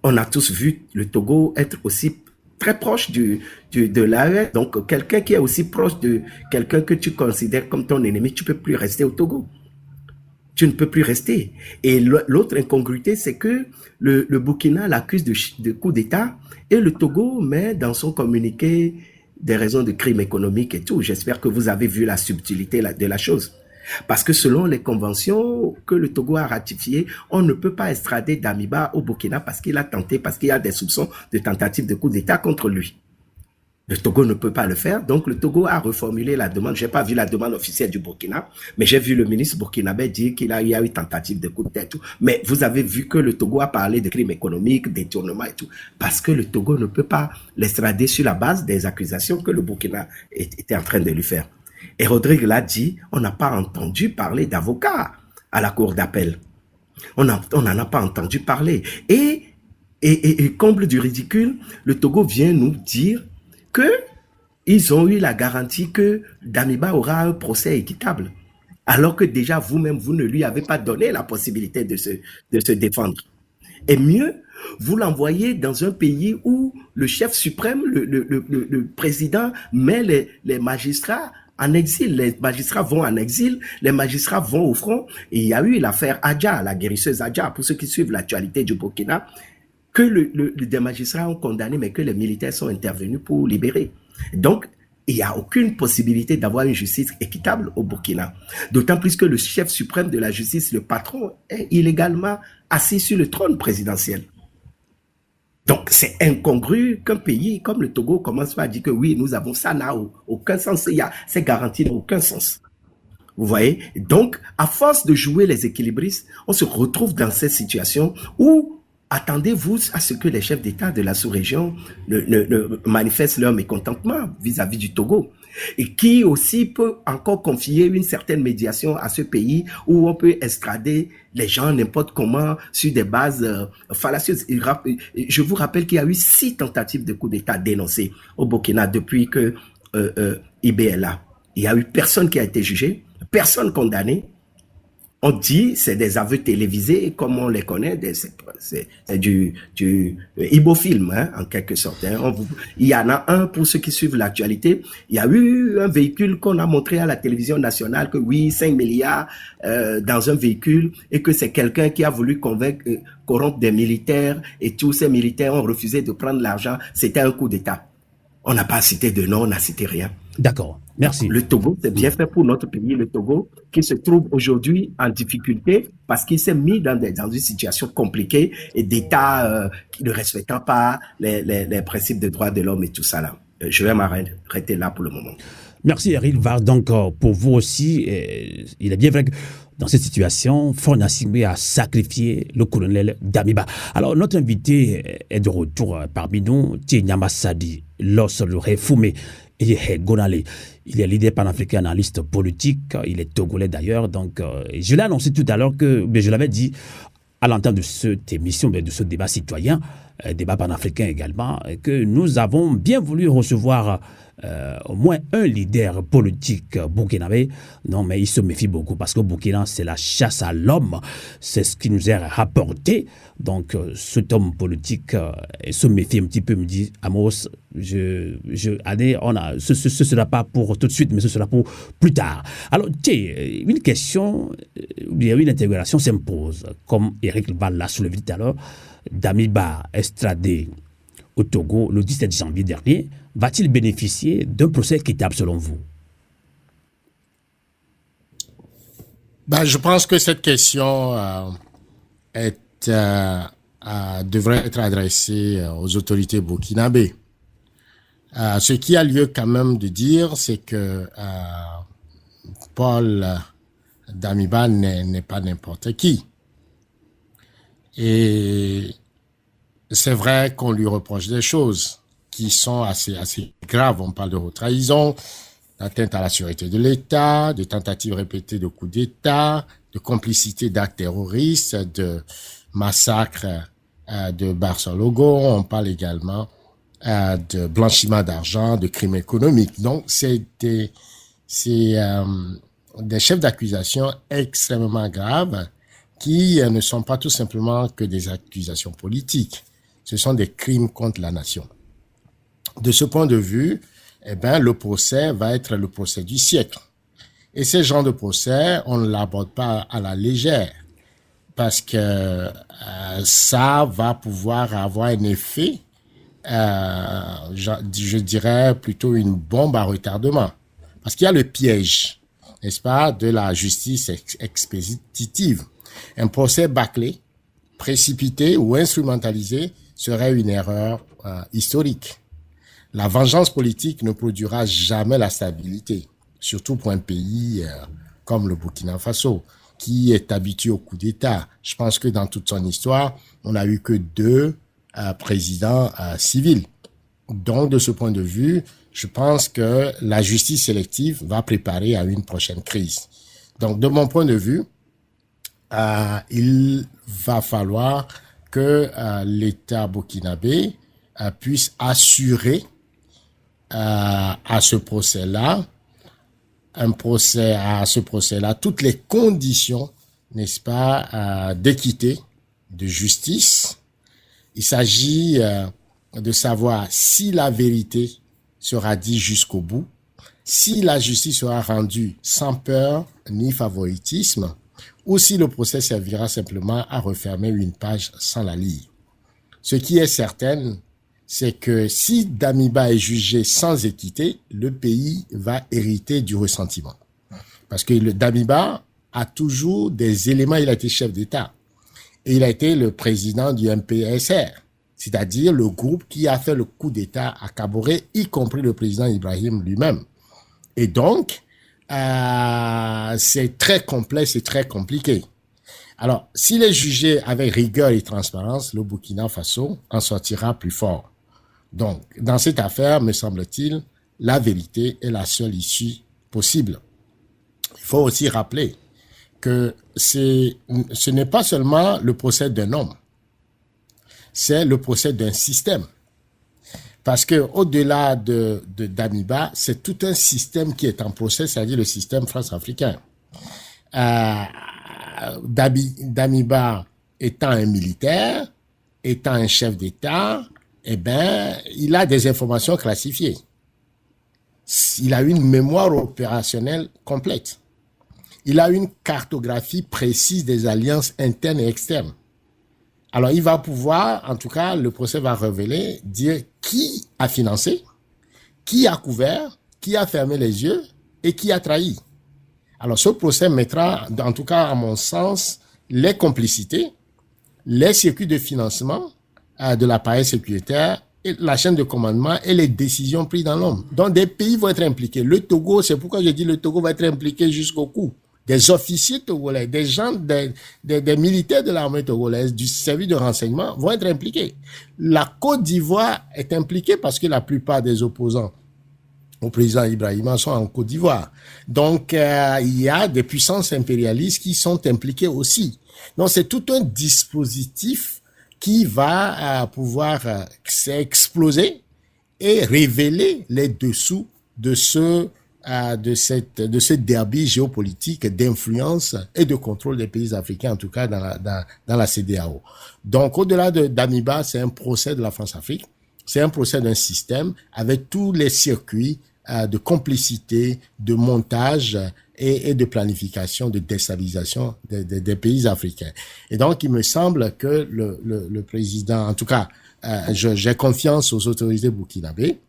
On a tous vu le Togo être aussi très proche de l'AE. Donc, quelqu'un qui est aussi proche de quelqu'un que tu considères comme ton ennemi, tu ne peux plus rester au Togo. Tu ne peux plus rester. Et l'autre incongruité, c'est que le Burkina l'accuse de coup d'État et le Togo met dans son communiqué des raisons de crime économique et tout. J'espère que vous avez vu la subtilité de la chose. Parce que selon les conventions que le Togo a ratifiées, on ne peut pas extrader Damiba au Burkina parce qu'il a tenté, parce qu'il y a des soupçons de tentative de coup d'État contre lui. Le Togo ne peut pas le faire, donc le Togo a reformulé la demande. J'ai pas vu la demande officielle du Burkina, mais j'ai vu le ministre burkinabé dire qu'il y a eu tentative de coup d'État et tout. Mais vous avez vu que le Togo a parlé de crimes économiques, détournement et tout, parce que le Togo ne peut pas l'extrader sur la base des accusations que le Burkina était en train de lui faire. Et Rodrigue l'a dit, on n'a pas entendu parler d'avocats à la cour d'appel. On n'en a pas entendu parler. Et comble du ridicule, le Togo vient nous dire que ils ont eu la garantie que Damiba aura un procès équitable. Alors que déjà vous-même, vous ne lui avez pas donné la possibilité de se défendre. Et mieux, vous l'envoyez dans un pays où le chef suprême, le président, met les magistrats en exil. Les magistrats vont en exil, les magistrats vont au front. Et il y a eu l'affaire Adja, la guérisseuse Adja, pour ceux qui suivent l'actualité du Burkina, que des magistrats ont condamné, mais que les militaires sont intervenus pour libérer. Donc, il n'y a aucune possibilité d'avoir une justice équitable au Burkina. D'autant plus que le chef suprême de la justice, le patron, est illégalement assis sur le trône présidentiel. Donc, c'est incongru qu'un pays comme le Togo commence à dire que oui, nous avons ça, n'a aucun sens. Ces garanties n'ont aucun sens. Vous voyez? Donc, à force de jouer les équilibristes, on se retrouve dans cette situation où attendez-vous à ce que les chefs d'État de la sous-région ne manifestent leur mécontentement vis-à-vis du Togo et qui aussi peut encore confier une certaine médiation à ce pays où on peut extrader les gens n'importe comment sur des bases fallacieuses. Je vous rappelle qu'il y a eu 6 tentatives de coup d'État dénoncées au Burkina depuis que IBLA. Il n'y a eu personne qui a été jugé, personne condamné. On dit, c'est des aveux télévisés, comme on les connaît, c'est du Ibofilm, hein, en quelque sorte. Hein. Il y en a un, pour ceux qui suivent l'actualité, il y a eu un véhicule qu'on a montré à la télévision nationale, que oui, 5 milliards dans un véhicule, et que c'est quelqu'un qui a voulu corrompre des militaires, et tous ces militaires ont refusé de prendre l'argent. C'était un coup d'État. On n'a pas cité de nom, on n'a cité rien. D'accord, merci. Le Togo, c'est bien fait pour notre pays, le Togo, qui se trouve aujourd'hui en difficulté parce qu'il s'est mis dans une situation compliquée et d'État ne respectant pas les principes de droits de l'homme et tout ça là. Je vais m'arrêter là pour le moment. Merci Eric Var. Donc pour vous aussi, il est bien vrai que dans cette situation, Faure Gnassingbé a sacrifié le colonel Damiba. Alors notre invité est de retour parmi nous, Nyama Sadi, Loss le Refoumé. Il est leader panafricain, analyste politique, il est togolais d'ailleurs. Donc, je l'ai annoncé tout à l'heure mais je l'avais dit à l'entente de cette émission, de ce débat citoyen, débat panafricain également, que nous avons bien voulu recevoir au moins un leader politique burkinabé. Non, mais il se méfie beaucoup parce qu'au Burkina, c'est la chasse à l'homme. C'est ce qui nous est rapporté. Donc, cet homme politique se méfie un petit peu, me dit Amos, allez, ce sera pas pour tout de suite, mais ce sera pour plus tard. Alors, une question, une intégration s'impose. Comme Eric Val l'a soulevé tout à l'heure, Damiba extradé au Togo le 17 janvier dernier, va-t-il bénéficier d'un procès équitable selon vous? Je pense que cette question devrait être adressée aux autorités burkinabées. Ce qui a lieu quand même de dire, c'est que Paul Damiba n'est pas n'importe qui. Et c'est vrai qu'on lui reproche des choses qui sont assez graves. On parle de haute trahison, d'atteinte à la sûreté de l'État, de tentatives répétées de coups d'État, de complicité d'actes terroristes, de massacres de Barça-Logo. On parle également de blanchiment d'argent, de crimes économiques. Donc, c'est des chefs d'accusation extrêmement graves qui ne sont pas tout simplement que des accusations politiques. Ce sont des crimes contre la nation. De ce point de vue, le procès va être le procès du siècle. Et ce genre de procès, on ne l'aborde pas à la légère parce que ça va pouvoir avoir un effet, je dirais plutôt une bombe à retardement. Parce qu'il y a le piège. n'est-ce pas, de la justice expéditive. Un procès bâclé, précipité ou instrumentalisé serait une erreur historique. La vengeance politique ne produira jamais la stabilité, surtout pour un pays comme le Burkina Faso, qui est habitué au coup d'État. Je pense que dans toute son histoire, on n'a eu que 2 présidents civils. Donc, de ce point de vue, je pense que la justice sélective va préparer à une prochaine crise. Donc, de mon point de vue, il va falloir que l'État burkinabé puisse assurer à ce procès-là, toutes les conditions, n'est-ce pas, d'équité, de justice. Il s'agit de savoir si la vérité sera dite jusqu'au bout, si la justice sera rendue sans peur ni favoritisme, ou si le procès servira simplement à refermer une page sans la lire. Ce qui est certain, c'est que si Damiba est jugé sans équité, le pays va hériter du ressentiment. Parce que le Damiba a toujours des éléments, il a été chef d'État. Et il a été le président du MPSR, c'est-à-dire le groupe qui a fait le coup d'État à Kaboré, y compris le président Ibrahim lui-même. Et donc, c'est très complexe et très compliqué. Alors, s'il est jugé avec rigueur et transparence, le Burkina Faso en sortira plus fort. Donc, dans cette affaire, me semble-t-il, la vérité est la seule issue possible. Il faut aussi rappeler que ce n'est pas seulement le procès d'un homme, c'est le procès d'un système. Parce que au-delà de Damiba, c'est tout un système qui est en procès, c'est-à-dire le système france-africain. Damiba étant un militaire, étant un chef d'État, eh ben, il a des informations classifiées. Il a une mémoire opérationnelle complète. Il a une cartographie précise des alliances internes et externes. Alors, il va pouvoir, en tout cas, le procès va révéler, dire qui a financé, qui a couvert, qui a fermé les yeux et qui a trahi. Alors, ce procès mettra, en tout cas, à mon sens, les complicités, les circuits de financement de l'appareil sécuritaire, et la chaîne de commandement et les décisions prises dans l'ombre. Donc, des pays vont être impliqués. Le Togo, c'est pourquoi je dis le Togo va être impliqué jusqu'au cou. Des officiers togolais, des gens, des militaires de l'armée togolaise, du service de renseignement vont être impliqués. La Côte d'Ivoire est impliquée parce que la plupart des opposants au président Ibrahima sont en Côte d'Ivoire. Donc, il y a des puissances impérialistes qui sont impliquées aussi. Donc, c'est tout un dispositif qui va pouvoir s'exploser et révéler les dessous de ce derby géopolitique d'influence et de contrôle des pays africains, en tout cas dans la CEDEAO. Donc, au-delà d'Amiba, c'est un procès de la France-Afrique, c'est un procès d'un système avec tous les circuits de complicité, de montage et de planification, de déstabilisation des pays africains. Et donc, il me semble que le président, en tout cas, j'ai confiance aux autorités burkinabées.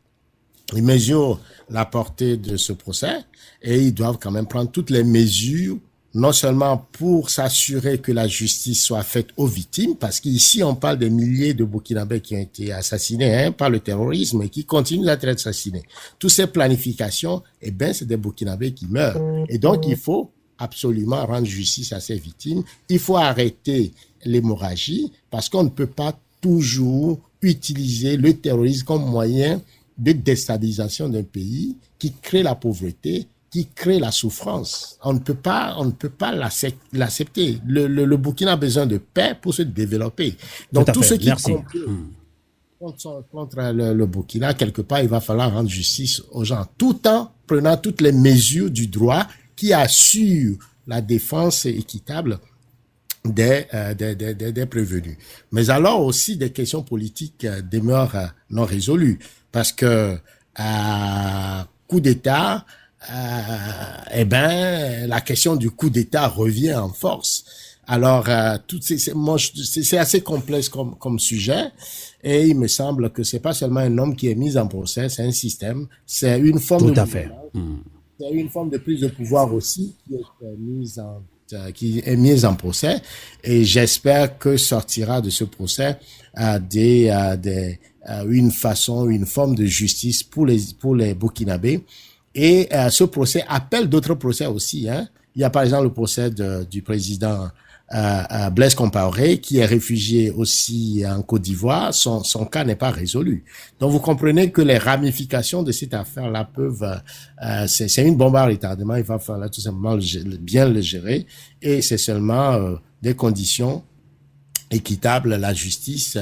Ils mesurent la portée de ce procès et ils doivent quand même prendre toutes les mesures, non seulement pour s'assurer que la justice soit faite aux victimes, parce qu'ici on parle des milliers de Burkinabés qui ont été assassinés par le terrorisme et qui continuent d'être assassinés. Toutes ces planifications, eh ben, c'est des Burkinabés qui meurent. Et donc il faut absolument rendre justice à ces victimes. Il faut arrêter l'hémorragie parce qu'on ne peut pas toujours utiliser le terrorisme comme moyen de déstabilisation d'un pays qui crée la pauvreté, qui crée la souffrance. On ne peut pas l'accepter. Le Burkina a besoin de paix pour se développer. Donc tout ce qui contre le Burkina, quelque part, il va falloir rendre justice aux gens, tout en prenant toutes les mesures du droit qui assurent la défense équitable des prévenus. Mais alors aussi des questions politiques demeurent non résolues. Parce que coup d'État, eh ben la question du coup d'État revient en force. Alors c'est assez complexe comme sujet et il me semble que c'est pas seulement un homme qui est mis en procès, c'est un système, c'est une forme tout à fait. c'est une forme de prise de pouvoir aussi qui est mise en procès, et j'espère que sortira de ce procès une forme de justice pour les Burkinabés. Et ce procès appelle d'autres procès aussi. Hein. Il y a par exemple le procès du président Blaise Compaoré, qui est réfugié aussi en Côte d'Ivoire. Son cas n'est pas résolu. Donc vous comprenez que les ramifications de cette affaire-là peuvent... c'est une bombe à retardement. Il va falloir tout simplement bien le gérer. Et c'est seulement des conditions équitables, la justice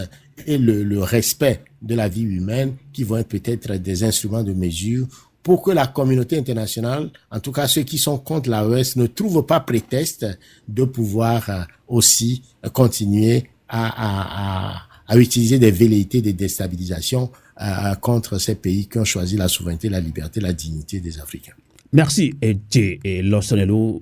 et le respect de la vie humaine qui vont être peut-être des instruments de mesure pour que la communauté internationale, en tout cas ceux qui sont contre l'AES, ne trouvent pas prétexte de pouvoir aussi continuer à utiliser des velléités de déstabilisation contre ces pays qui ont choisi la souveraineté, la liberté, la dignité des Africains. Merci, et Lorsonelo,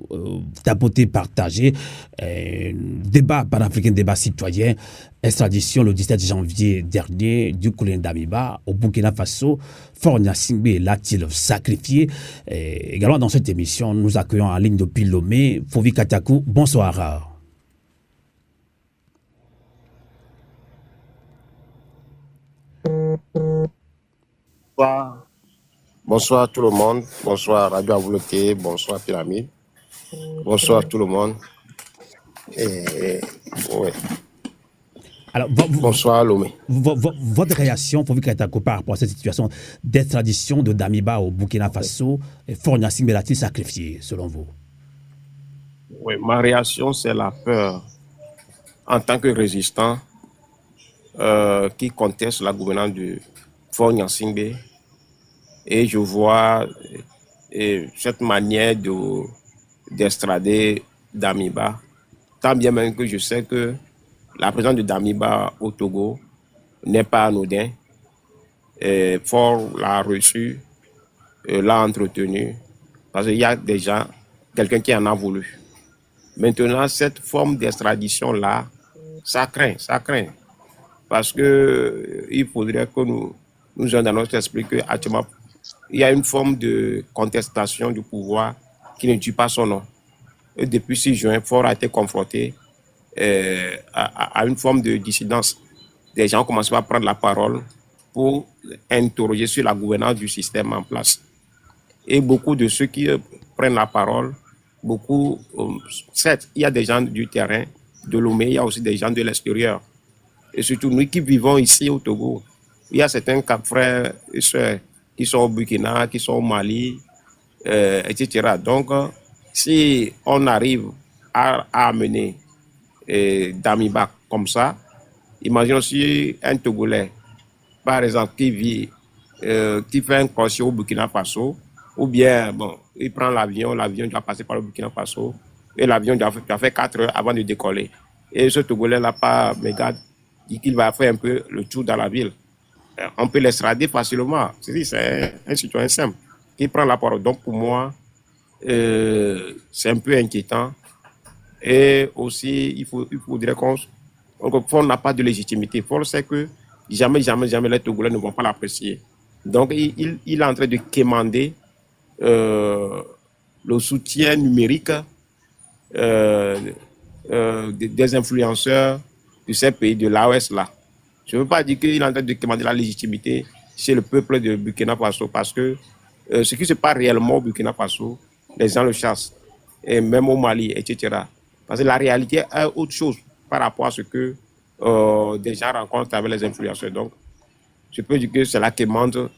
tapoté, partagé. Débat panafricain, débat citoyen, extradition le 17 janvier dernier du colonel Damiba au Burkina Faso. Faure Gnassingbé l'a-t-il sacrifié? Également dans cette émission, nous accueillons en ligne depuis Lomé Fovi Katakou. Bonsoir. Bonsoir. Bonsoir tout le monde. Bonsoir Radio Avouloté. Bonsoir Pyramide. Bonsoir tout le monde. Ouais. Alors, bonsoir Lomé. Votre réaction, Fovi Katakou, par rapport à cette situation d'extradition de Damiba au Burkina Faso, Faure Gnassingbé l'a-t-il sacrifié, selon vous? Oui, ma réaction, c'est la peur. En tant que résistant qui conteste la gouvernance de Faure Gnassingbé, et je vois cette manière d'extrader Damiba, tant bien même que je sais que la présence de Damiba au Togo n'est pas anodin. Faure l'a reçu, l'a entretenu, parce qu'il y a déjà quelqu'un qui en a voulu. Maintenant, cette forme d'extradition-là, ça craint. Parce que il faudrait que nous ayons dans notre esprit qu'actuellement, il y a une forme de contestation du pouvoir qui ne tue pas son nom. Et depuis 6 juin, Faure a été confronté à une forme de dissidence. Des gens commencent à prendre la parole pour interroger sur la gouvernance du système en place. Et beaucoup de ceux qui prennent la parole, certes, il y a des gens du terrain, de Lomé, il y a aussi des gens de l'extérieur. Et surtout, nous qui vivons ici au Togo, il y a certains frères et sœurs qui sont au Burkina, qui sont au Mali, etc. Donc, si on arrive à amener Damiba comme ça, imaginons si un Togolais, par exemple, qui fait un crochet au Burkina Faso, ou bien, il prend l'avion doit passer par le Burkina Faso, et l'avion doit faire 4 heures avant de décoller. Et ce Togolais-là, pas méga, dit qu'il va faire un peu le tour dans la ville. On peut l'extrader facilement. C'est un citoyen simple qui prend la parole. Donc, pour moi, c'est un peu inquiétant. Et aussi, il faudrait qu'on n'a pas de légitimité. Faure sait que jamais les Togolais ne vont pas l'apprécier. Donc, il est en train de quémander le soutien numérique des influenceurs de ces pays de l'AOS-là. Je ne veux pas dire qu'il est en train de demander la légitimité chez le peuple de Burkina Faso, parce que ce qui se passe réellement au Burkina Faso, les gens le chassent, et même au Mali, etc. Parce que la réalité est autre chose par rapport à ce que des gens rencontrent avec les influenceurs. Donc, je peux dire que c'est la demande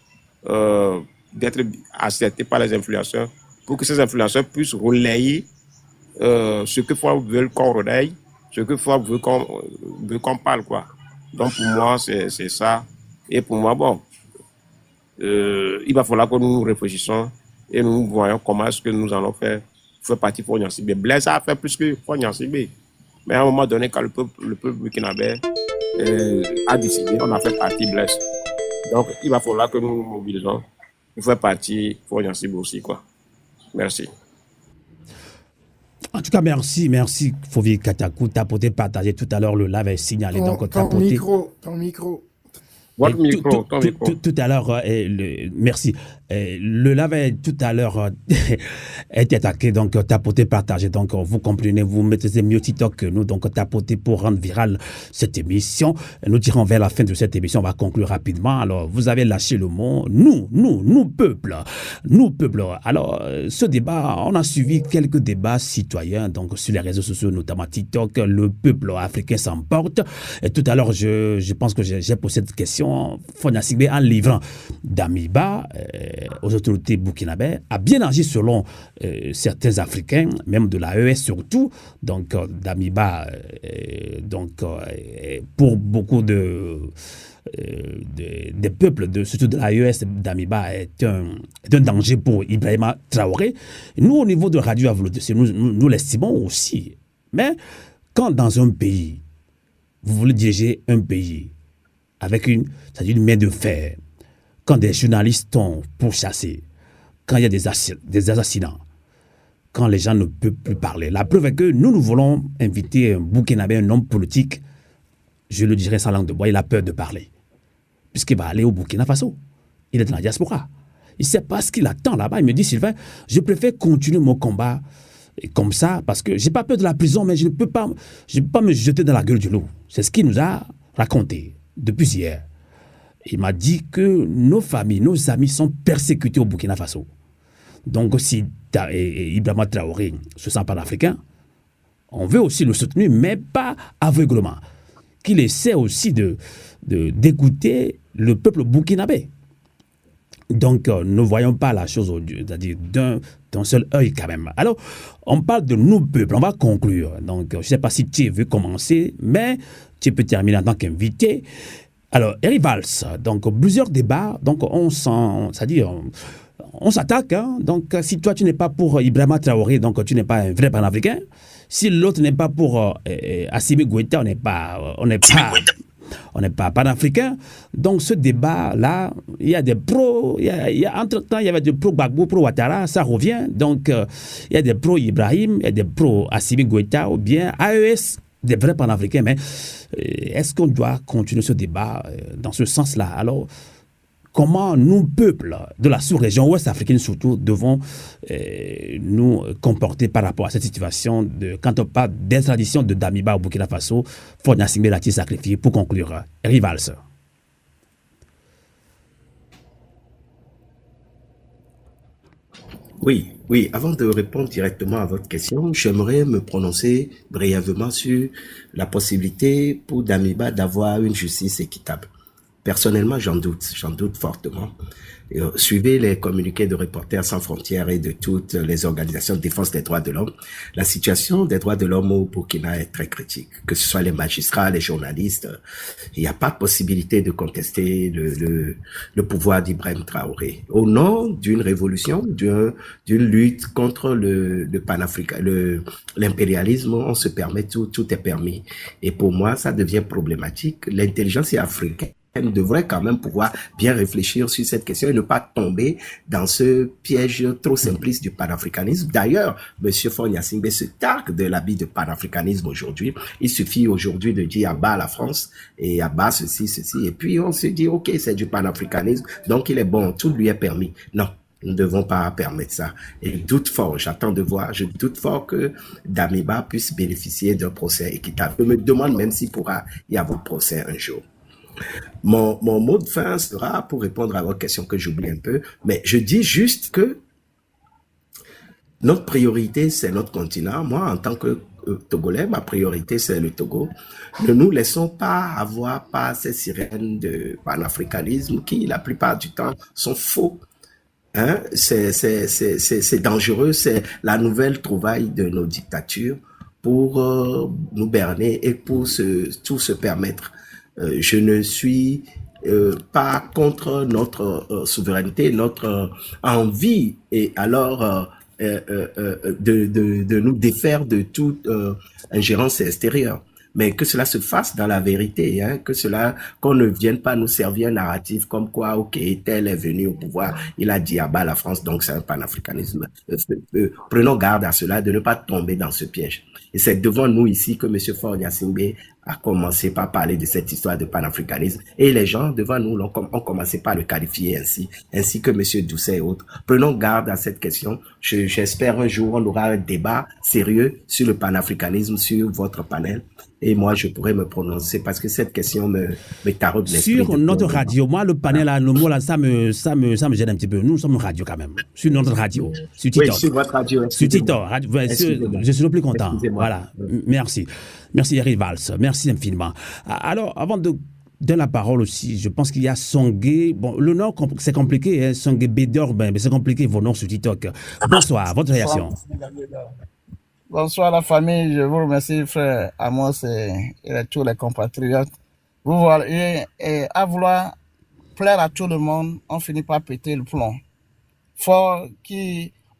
d'être accepté par les influenceurs pour que ces influenceurs puissent relayer ce que Faure veut qu'on relaye, ce que Faure veut qu'on parle, quoi. Donc, pour moi, c'est ça. Et pour moi, il va falloir que nous réfléchissions et nous voyons comment est-ce que nous allons faire partie de Faure Gnassingbé. Blaise a fait plus que Faure Gnassingbé. Mais à un moment donné, quand le peuple burkinabé a décidé, on a fait partie Blaise. Donc, il va falloir que nous nous mobilisons pour faire partie Faure Gnassingbé aussi, quoi. Merci. En tout cas, merci Fovi Katakou, tapoté, partagé tout à l'heure, le live est signalé. Donc, ton micro. Votre micro, ton micro. Tout à l'heure, merci. Le live tout à l'heure a été attaqué, donc tapoté, partagé. Donc vous comprenez, vous maîtrisez mieux TikTok que nous, donc tapoté pour rendre virale cette émission. Nous tirons vers la fin de cette émission, on va conclure rapidement. Alors vous avez lâché le mot, nous peuple. Alors ce débat, on a suivi quelques débats citoyens, donc sur les réseaux sociaux, notamment TikTok. Le peuple africain s'emporte. Et tout à l'heure, je pense que j'ai posé cette question. Fonia Singbe, en livrant Damiba aux autorités burkinabè, a bien agi selon certains Africains, même de l'AES surtout. Donc Damiba, pour beaucoup des peuples, surtout de l'AES, Damiba est un danger pour Ibrahima Traoré. Nous, au niveau de Radio Avlodc, nous l'estimons aussi. Mais quand dans un pays, vous voulez diriger un pays avec une main de fer, quand des journalistes sont pourchassés, quand il y a des assassinats, quand les gens ne peuvent plus parler. La preuve est que nous voulons inviter un Burkinabé, un homme politique, je le dirais sans langue de bois, il a peur de parler, puisqu'il va aller au Burkina Faso. Il est dans la diaspora. Il ne sait pas ce qu'il attend là-bas. Il me dit, Sylvain, je préfère continuer mon combat comme ça, parce que je n'ai pas peur de la prison, mais je ne peux pas me jeter dans la gueule du loup. C'est ce qu'il nous a raconté depuis hier. Il m'a dit que nos familles, nos amis sont persécutés au Burkina Faso. Donc si Ibrahima Traoré se sent panafricain, on veut aussi le soutenir, mais pas aveuglement. Qu'il essaie aussi d'écouter le peuple burkinabé. Donc, ne voyons pas la chose c'est-à-dire d'un seul œil quand même. Alors, on parle de nous peuple, on va conclure. Donc, je ne sais pas si tu veux commencer, mais tu peux terminer en tant qu'invité. Alors, Eric Valls, donc plusieurs débats, donc on s'attaque. Hein? Donc, si toi tu n'es pas pour Ibrahima Traoré, donc tu n'es pas un vrai panafricain. Si l'autre n'est pas pour Assimi Goïta, on n'est pas panafricain. Donc ce débat-là, il y a des pros, entre-temps, il y avait des pros Gbagbo, pro Ouattara, ça revient. Donc il y a des pros Ibrahim, il y a des pros Assimi Goïta ou bien AES, des vrais panafricains. Mais est-ce qu'on doit continuer ce débat dans ce sens-là? Alors, comment nous, peuples de la sous-région ouest africaine surtout, devons nous comporter par rapport à cette situation quand on parle d'extradition de Damiba au Burkina Faso, Fonia Singbe l'a-t-il sacrifié pour conclure? Rivals. Oui, avant de répondre directement à votre question, j'aimerais me prononcer brièvement sur la possibilité pour Damiba d'avoir une justice équitable. Personnellement, j'en doute fortement. Suivez les communiqués de Reporters sans frontières et de toutes les organisations de défense des droits de l'homme. La situation des droits de l'homme au Burkina est très critique. Que ce soit les magistrats, les journalistes, il n'y a pas de possibilité de contester le pouvoir d'Ibrahim Traoré. Au nom d'une révolution, d'une lutte contre l'impérialisme, on se permet tout est permis. Et pour moi, ça devient problématique. L'intelligence africaine devrait quand même pouvoir bien réfléchir sur cette question et ne pas tomber dans ce piège trop simpliste du panafricanisme. D'ailleurs, Monsieur Fonia Singbe se targue de l'habit de panafricanisme aujourd'hui. Il suffit aujourd'hui de dire à bas la France et à bas ceci, et puis on se dit ok, c'est du panafricanisme, donc il est bon, tout lui est permis. Non. Nous ne devons pas permettre ça. Et je doute fort que Damiba puisse bénéficier d'un procès équitable. Je me demande même s'il pourra y avoir procès un jour. Mon mot de fin sera pour répondre à votre question que j'oublie un peu, mais je dis juste que notre priorité, c'est notre continent. Moi, en tant que Togolais, ma priorité, c'est le Togo. Ne nous laissons pas avoir par ces sirènes de panafricanisme qui, la plupart du temps, sont faux. Hein? C'est dangereux, c'est la nouvelle trouvaille de nos dictatures pour nous berner et pour tout se permettre. Je ne suis pas contre notre souveraineté, notre envie et alors de nous défaire de toute ingérence extérieure. Mais que cela se fasse dans la vérité, hein, qu'on ne vienne pas nous servir un narratif comme quoi, ok, tel est venu au pouvoir, il a dit à bas la France, donc c'est un panafricanisme. Prenons garde à cela, de ne pas tomber dans ce piège. Et c'est devant nous ici que M. Fonia Singbe a commencé par parler de cette histoire de panafricanisme et les gens devant nous ont commencé par le qualifier ainsi que M. Doucet et autres. Prenons garde à cette question. J'espère un jour on aura un débat sérieux sur le panafricanisme sur votre panel et moi je pourrais me prononcer parce que cette question me taraude l'esprit. Sur notre radio, moi le panel là, le mot là, ça me gêne un petit peu. Nous sommes radio quand même. Sur notre radio, sur TikTok. Oui, sur votre radio. Sur TikTok, je suis le plus content. Voilà, merci. Merci Eric Valls, merci infiniment. Alors, avant de donner la parole aussi, je pense qu'il y a Songué. Bon, le nom, c'est compliqué, hein, Songué Bédor, mais c'est compliqué vos noms sur TikTok. Bonsoir, votre réaction. Bonsoir la famille, je vous remercie frère Amos et tous les compatriotes. Vous voyez, et à vouloir plaire à tout le monde, on finit par péter le plomb. On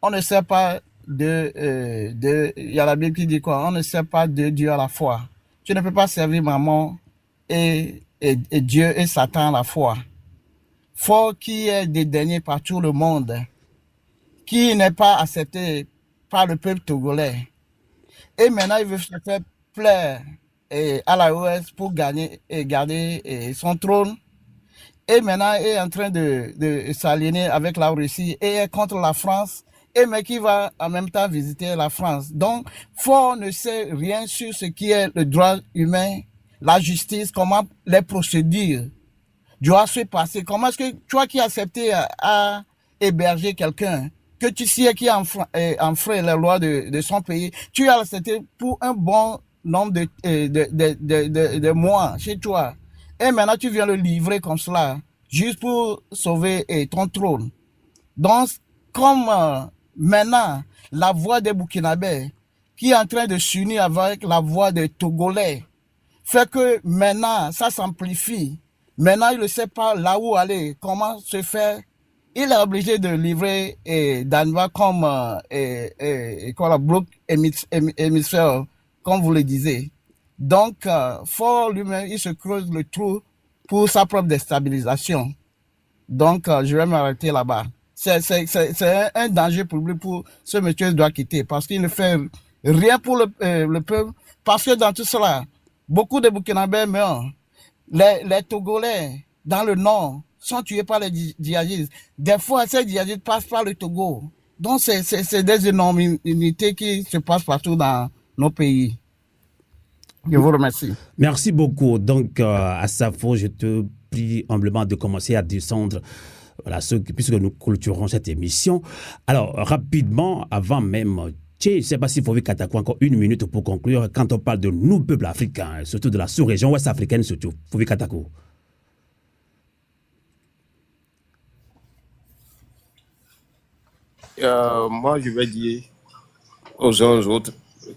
ne sait pas il y a la Bible qui dit quoi? On ne sert pas de Dieu à la fois. Tu ne peux pas servir maman et Dieu et Satan à la fois. Faut qu'il y ait des derniers par tout le monde qui n'est pas accepté par le peuple togolais. Et maintenant, il veut se faire plaire à la OS pour gagner et garder son trône. Et maintenant, il est en train de s'aligner avec la Russie et est contre la France. Et mais qui va en même temps visiter la France. Donc, on ne sait rien sur ce qui est le droit humain, la justice, comment les procédures doivent se passer. Comment est-ce que toi qui as accepté à héberger quelqu'un, que tu sais qui enfreint les lois de son pays, tu as accepté pour un bon nombre de mois chez toi. Et maintenant, tu viens le livrer comme cela, juste pour sauver ton trône. Donc, comme maintenant, la voix des Burkinabés, qui est en train de s'unir avec la voix des Togolais, fait que maintenant, ça s'amplifie. Maintenant, il ne sait pas là où aller, comment se faire. Il est obligé de livrer Danva comme la bloc hémisphère, comme vous le disiez. Donc, faut lui-même, il se creuse le trou pour sa propre déstabilisation. Donc, je vais m'arrêter là-bas. C'est un danger public pour ce monsieur qui doit quitter parce qu'il ne fait rien pour le peuple. Parce que dans tout cela, beaucoup de Burkinabés meurent. Les Togolais, dans le nord, sont tués par les djihadistes. Des fois, ces djihadistes passent par le Togo. Donc, c'est des énormités qui se passent partout dans nos pays. Je vous remercie. Merci beaucoup. Donc, à Safo, je te prie humblement de commencer à descendre. Voilà, puisque nous clôturons cette émission. Alors, rapidement, avant même, je ne sais pas s'il faut Katako encore une minute pour conclure. Quand on parle de nous, peuple africain, surtout de la sous-région ouest-africaine, surtout, Fouvi Katako. Moi, je vais dire aux uns aux autres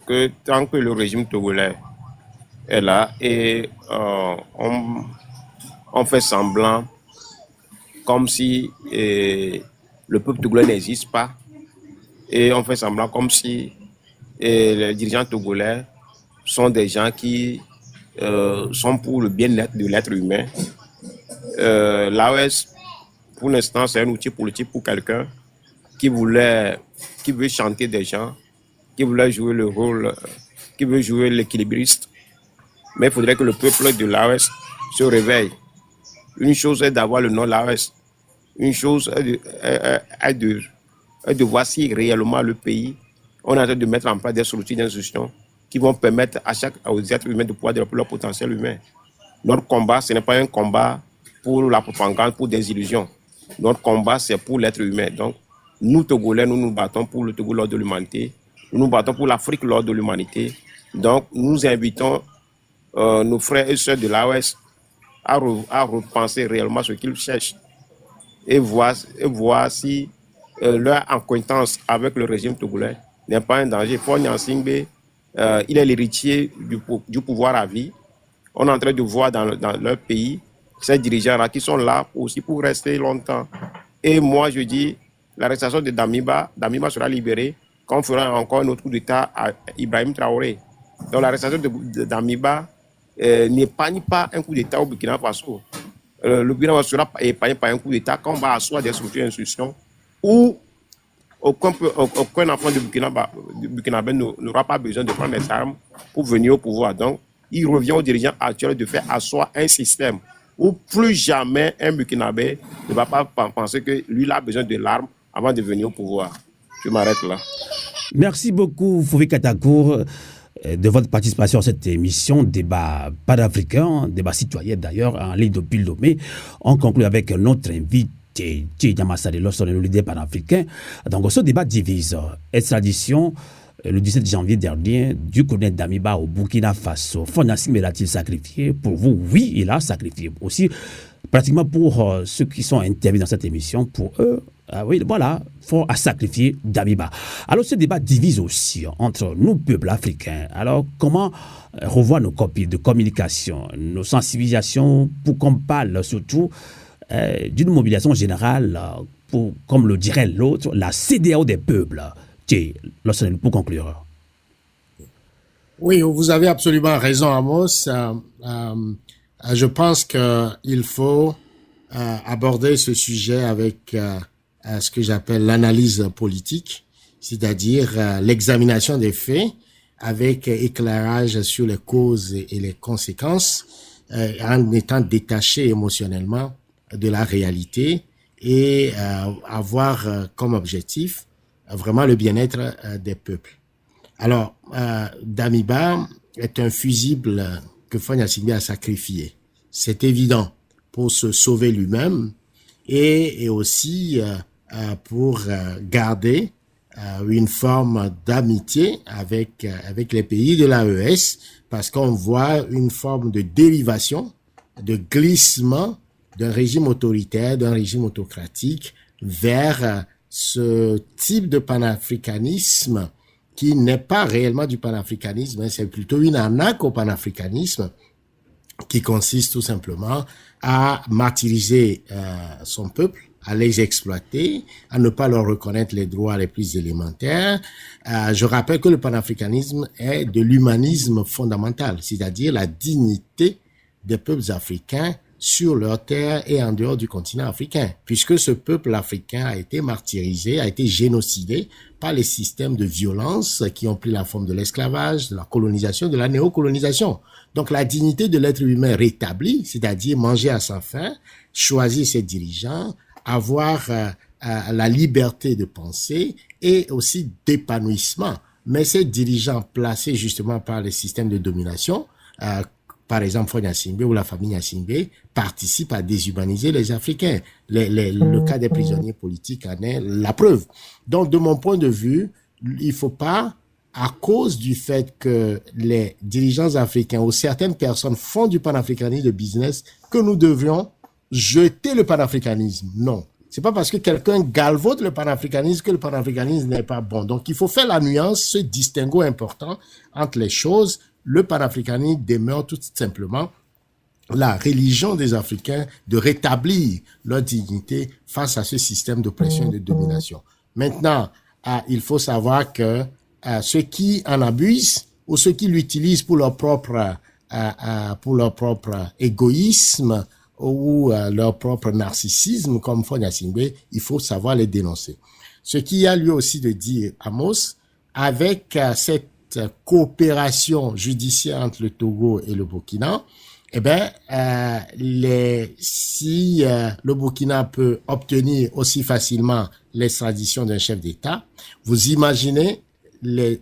que tant que le régime togolais est là et on fait semblant comme si le peuple togolais n'existe pas et on fait semblant comme si les dirigeants togolais sont des gens qui sont pour le bien-être de l'être humain. L'AOS, pour l'instant, c'est un outil politique pour quelqu'un qui veut chanter des gens, qui voulait jouer le rôle, qui veut jouer l'équilibriste. Mais il faudrait que le peuple de l'AOS se réveille. Une chose est d'avoir le nom l'AOS. Une chose est de voir si réellement le pays, on est en train de mettre en place des solutions d'institutions qui vont permettre aux êtres humains de pouvoir développer leur potentiel humain. Notre combat, ce n'est pas un combat pour la propagande, pour des illusions. Notre combat, c'est pour l'être humain. Donc, nous, Togolais, nous nous battons pour le Togo lors de l'humanité. Nous nous battons pour l'Afrique lors de l'humanité. Donc, nous invitons nos frères et sœurs de l'AOS à repenser réellement ce qu'ils cherchent et voir si leur acquaintance avec le régime togolais n'est pas un danger. Faure Gnassingbé, il est l'héritier du pouvoir à vie. On est en train de voir dans leur pays ces dirigeants-là qui sont là aussi pour rester longtemps. Et moi, je dis, l'arrestation de Damiba sera libérée quand on fera encore un autre coup d'État à Ibrahim Traoré. Donc l'arrestation de Damiba n'épargne pas un coup d'État au Burkina Faso. Le Burkina Faso sera épargné par un coup d'État quand on va asseoir des structures d'instruction où aucun enfant de Burkinabé n'aura pas besoin de prendre des armes pour venir au pouvoir. Donc, il revient aux dirigeants actuels de faire asseoir un système où plus jamais un Burkinabé ne va pas penser que lui il a besoin de l'arme avant de venir au pouvoir. Je m'arrête là. Merci beaucoup, Fouvi Katakour, de votre participation à cette émission, débat panafricain, débat citoyen d'ailleurs, en ligne depuis Lomé. On conclut avec notre invité, Tchidjama Salelo, le leader panafricain. Donc, ce débat divise extradition le 17 janvier dernier du colonel Damiba au Burkina Faso. Fonyassime l'a-t-il sacrifié? Pour vous, oui, il a sacrifié. Aussi, pratiquement pour ceux qui sont intervenus dans cette émission, pour eux, oui, voilà, fort à sacrifier Damiba. Alors, ce débat divise aussi entre nous, peuples africains. Alors, comment revoir nos copies de communication, nos sensibilisations pour qu'on parle surtout d'une mobilisation générale pour, comme le dirait l'autre, la CEDEAO des peuples. Pour conclure. Oui, vous avez absolument raison, Amos. Je pense qu'il faut aborder ce sujet avec ce que j'appelle l'analyse politique, c'est-à-dire l'examination des faits avec éclairage sur les causes et les conséquences, en étant détaché émotionnellement de la réalité et avoir comme objectif vraiment le bien-être des peuples. Alors, Damiba est un fusible que Fonyassingbe a sacrifié. C'est évident, pour se sauver lui-même et aussi pour garder une forme d'amitié avec les pays de l'AES, parce qu'on voit une forme de dérivation, de glissement d'un régime autoritaire, d'un régime autocratique vers ce type de panafricanisme qui n'est pas réellement du panafricanisme, c'est plutôt une arnaque au panafricanisme qui consiste tout simplement à martyriser son peuple, à les exploiter, à ne pas leur reconnaître les droits les plus élémentaires. Je rappelle que le panafricanisme est de l'humanisme fondamental, c'est-à-dire la dignité des peuples africains sur leur terre et en dehors du continent africain, puisque ce peuple africain a été martyrisé, a été génocidé par les systèmes de violence qui ont pris la forme de l'esclavage, de la colonisation, de la néocolonisation. Donc la dignité de l'être humain rétablie, c'est-à-dire manger à sa faim, choisir ses dirigeants, avoir la liberté de penser et aussi d'épanouissement. Mais ces dirigeants placés justement par les systèmes de domination, par exemple, Fonyassingbe ou la famille Yassingbe participent à déshumaniser les Africains. Le cas des prisonniers politiques en est la preuve. Donc, de mon point de vue, il faut pas, à cause du fait que les dirigeants africains ou certaines personnes font du panafricanisme de business, que nous devrions jeter le panafricanisme. Non. C'est pas parce que quelqu'un galvaude le panafricanisme que le panafricanisme n'est pas bon. Donc, il faut faire la nuance, ce distinguo important entre les choses. Le panafricanisme demeure tout simplement la religion des Africains de rétablir leur dignité face à ce système d'oppression et de domination. Maintenant, il faut savoir que ceux qui en abusent ou ceux qui l'utilisent pour leur propre égoïsme ou leur propre narcissisme, comme Fonyassingbe, il faut savoir les dénoncer. Ce qu'il y a lieu aussi de dire, Amos, avec cette coopération judiciaire entre le Togo et le Burkina, eh ben, si le Burkina peut obtenir aussi facilement l'extradition d'un chef d'État, vous imaginez les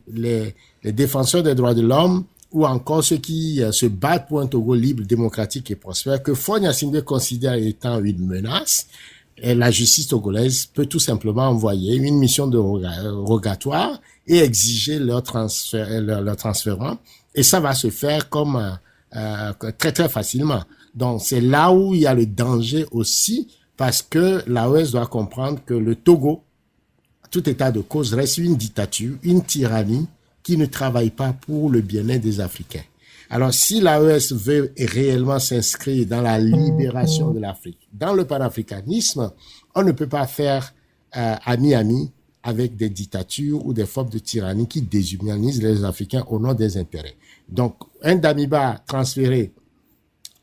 défenseurs des droits de l'homme ou encore ceux qui se battent pour un Togo libre, démocratique et prospère, que Fonyassingbe considère étant une menace. Et la justice togolaise peut tout simplement envoyer une mission de rogatoire et exiger leur transfert, et ça va se faire comme très très facilement. Donc c'est là où il y a le danger aussi, parce que l'AES doit comprendre que le Togo, tout état de cause, reste une dictature, une tyrannie qui ne travaille pas pour le bien-être des Africains. Alors, si l'AES veut réellement s'inscrire dans la libération de l'Afrique, dans le panafricanisme, on ne peut pas faire ami-ami avec des dictatures ou des formes de tyrannie qui déshumanisent les Africains au nom des intérêts. Donc, un Damiba transféré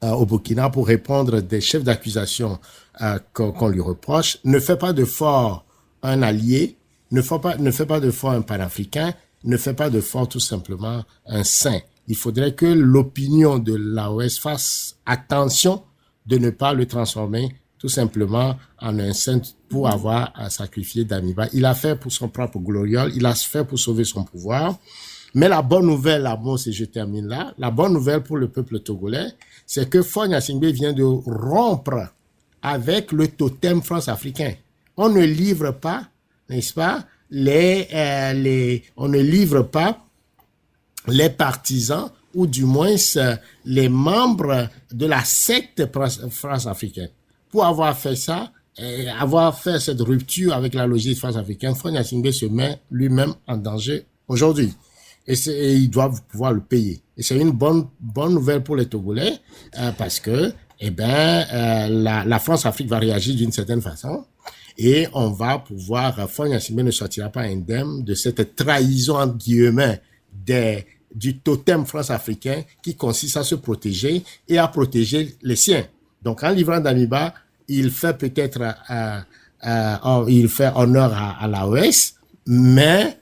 au Burkina pour répondre des chefs d'accusation qu'on lui reproche ne fait pas de Fort un allié, ne fait pas de Fort un panafricain, ne fait pas de Fort tout simplement un saint. il faudrait que l'opinion de l'AOS fasse attention de ne pas le transformer tout simplement en un saint pour avoir à sacrifier Damiba. Il a fait pour son propre gloriole, il a fait pour sauver son pouvoir. Mais la bonne nouvelle, et je termine là, la bonne nouvelle pour le peuple togolais, c'est que Faure Gnassingbé vient de rompre avec le totem france-africain. On ne livre pas, n'est-ce pas, on ne livre pas les partisans ou du moins les membres de la secte france-africaine. Pour avoir fait ça, avoir fait cette rupture avec la logique france-africaine, Faure Gnassingbé se met lui-même en danger aujourd'hui. Et ils doivent pouvoir le payer. Et c'est une bonne nouvelle pour les Togolais parce que la France-Afrique va réagir d'une certaine façon et on va pouvoir, Faure Gnassingbé ne sortira pas indemne de cette trahison entre guillemets du totem France-africain qui consiste à se protéger et à protéger les siens. Donc en livrant Damiba, il fait peut-être il fait honneur à l'AOS, mais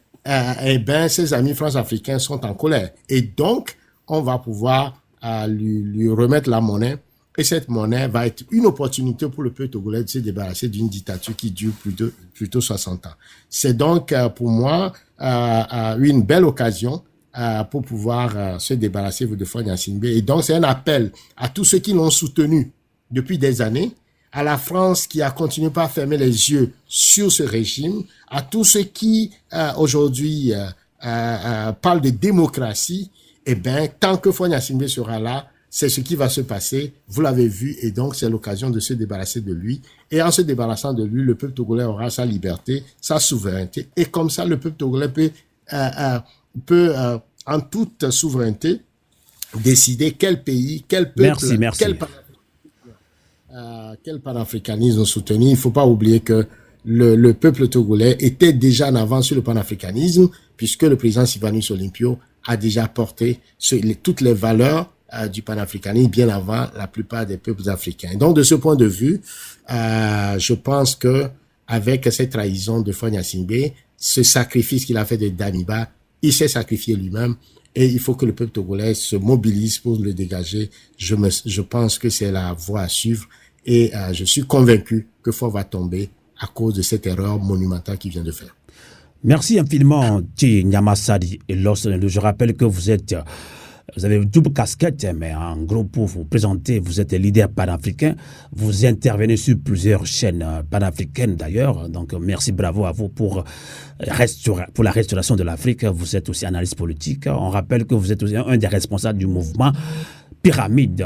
ses amis france-africains sont en colère. Et donc, on va pouvoir lui remettre la monnaie. Et cette monnaie va être une opportunité pour le peuple togolais de se débarrasser d'une dictature qui dure plutôt 60 ans. C'est donc, pour moi, une belle occasion pour pouvoir se débarrasser de Faure Gnassingbé. Et donc, c'est un appel à tous ceux qui l'ont soutenu depuis des années, à la France qui a continué par fermer les yeux sur ce régime, à tous ceux qui aujourd'hui parlent de démocratie, tant que Faure Gnassingbé sera là, c'est ce qui va se passer, vous l'avez vu, et donc c'est l'occasion de se débarrasser de lui. Et en se débarrassant de lui, le peuple togolais aura sa liberté, sa souveraineté, et comme ça, le peuple togolais peut en toute souveraineté, décider quel pays, quel peuple, quel panafricanisme soutenir. Il ne faut pas oublier que le peuple togolais était déjà en avance sur le panafricanisme, puisque le président Sylvanus Olympio a déjà porté toutes les valeurs du panafricanisme bien avant la plupart des peuples africains. Donc, de ce point de vue, je pense que avec cette trahison de Faure Gnassingbé, ce sacrifice qu'il a fait de Damiba, il s'est sacrifié lui-même. Et il faut que le peuple togolais se mobilise pour le dégager. Je pense que c'est la voie à suivre. Et je suis convaincu que Faure va tomber à cause de cette erreur monumentale qu'il vient de faire. Merci infiniment, Thierry Nyamasadi. Et je rappelle que vous avez une double casquette, mais en gros, pour vous présenter, vous êtes leader panafricain. Vous intervenez sur plusieurs chaînes panafricaines d'ailleurs. Donc, merci, bravo à vous pour la restauration de l'Afrique. Vous êtes aussi analyste politique. On rappelle que vous êtes aussi un des responsables du mouvement Pyramide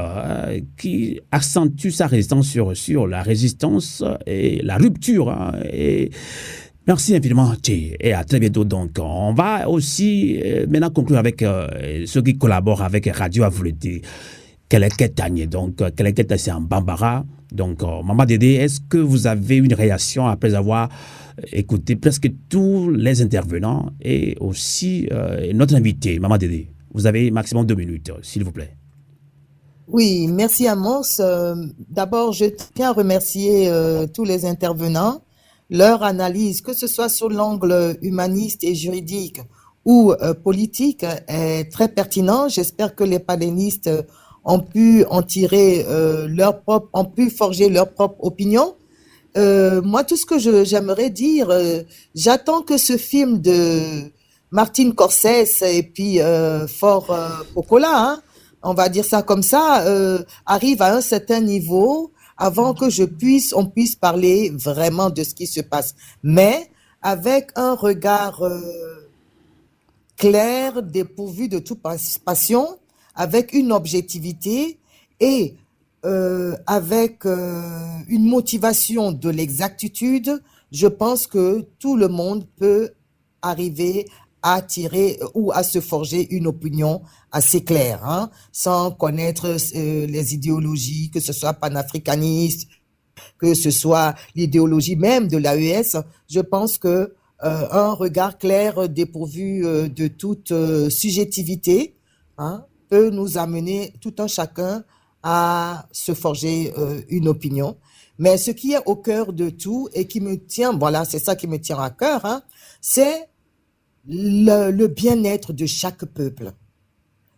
qui accentue sa résistance sur la résistance et la rupture. Et merci infiniment, Thierry, et à très bientôt. Donc, on va aussi maintenant conclure avec ceux qui collaborent avec Radio Avulete. Keleketanye. Donc, Keleketanye, c'est en Bambara. Donc, Maman Dédé, est-ce que vous avez une réaction après avoir écouté presque tous les intervenants et aussi notre invité, Maman Dédé? Vous avez maximum 2 minutes, s'il vous plaît. Oui, merci Amos. D'abord, je tiens à remercier tous les intervenants. Leur analyse, que ce soit sur l'angle humaniste et juridique ou politique, est très pertinent. J'espère que les panélistes ont pu en tirer ont pu forger leur propre opinion. Moi, tout ce que j'aimerais dire, j'attends que ce film de Martin Scorsese et puis Faure Coppola, on va dire ça comme ça, arrive à un certain niveau avant que on puisse parler vraiment de ce qui se passe. Mais avec un regard clair, dépourvu de toute passion, avec une objectivité et avec une motivation de l'exactitude, je pense que tout le monde peut arriver à tirer ou à se forger une opinion assez claire, sans connaître les idéologies, que ce soit panafricaniste, que ce soit l'idéologie même de l'AES. Je pense que un regard clair, dépourvu de toute subjectivité, peut nous amener tout un chacun à se forger une opinion. Mais ce qui est au cœur de tout et qui me tient, voilà, c'est ça qui me tient à cœur, c'est le bien-être de chaque peuple.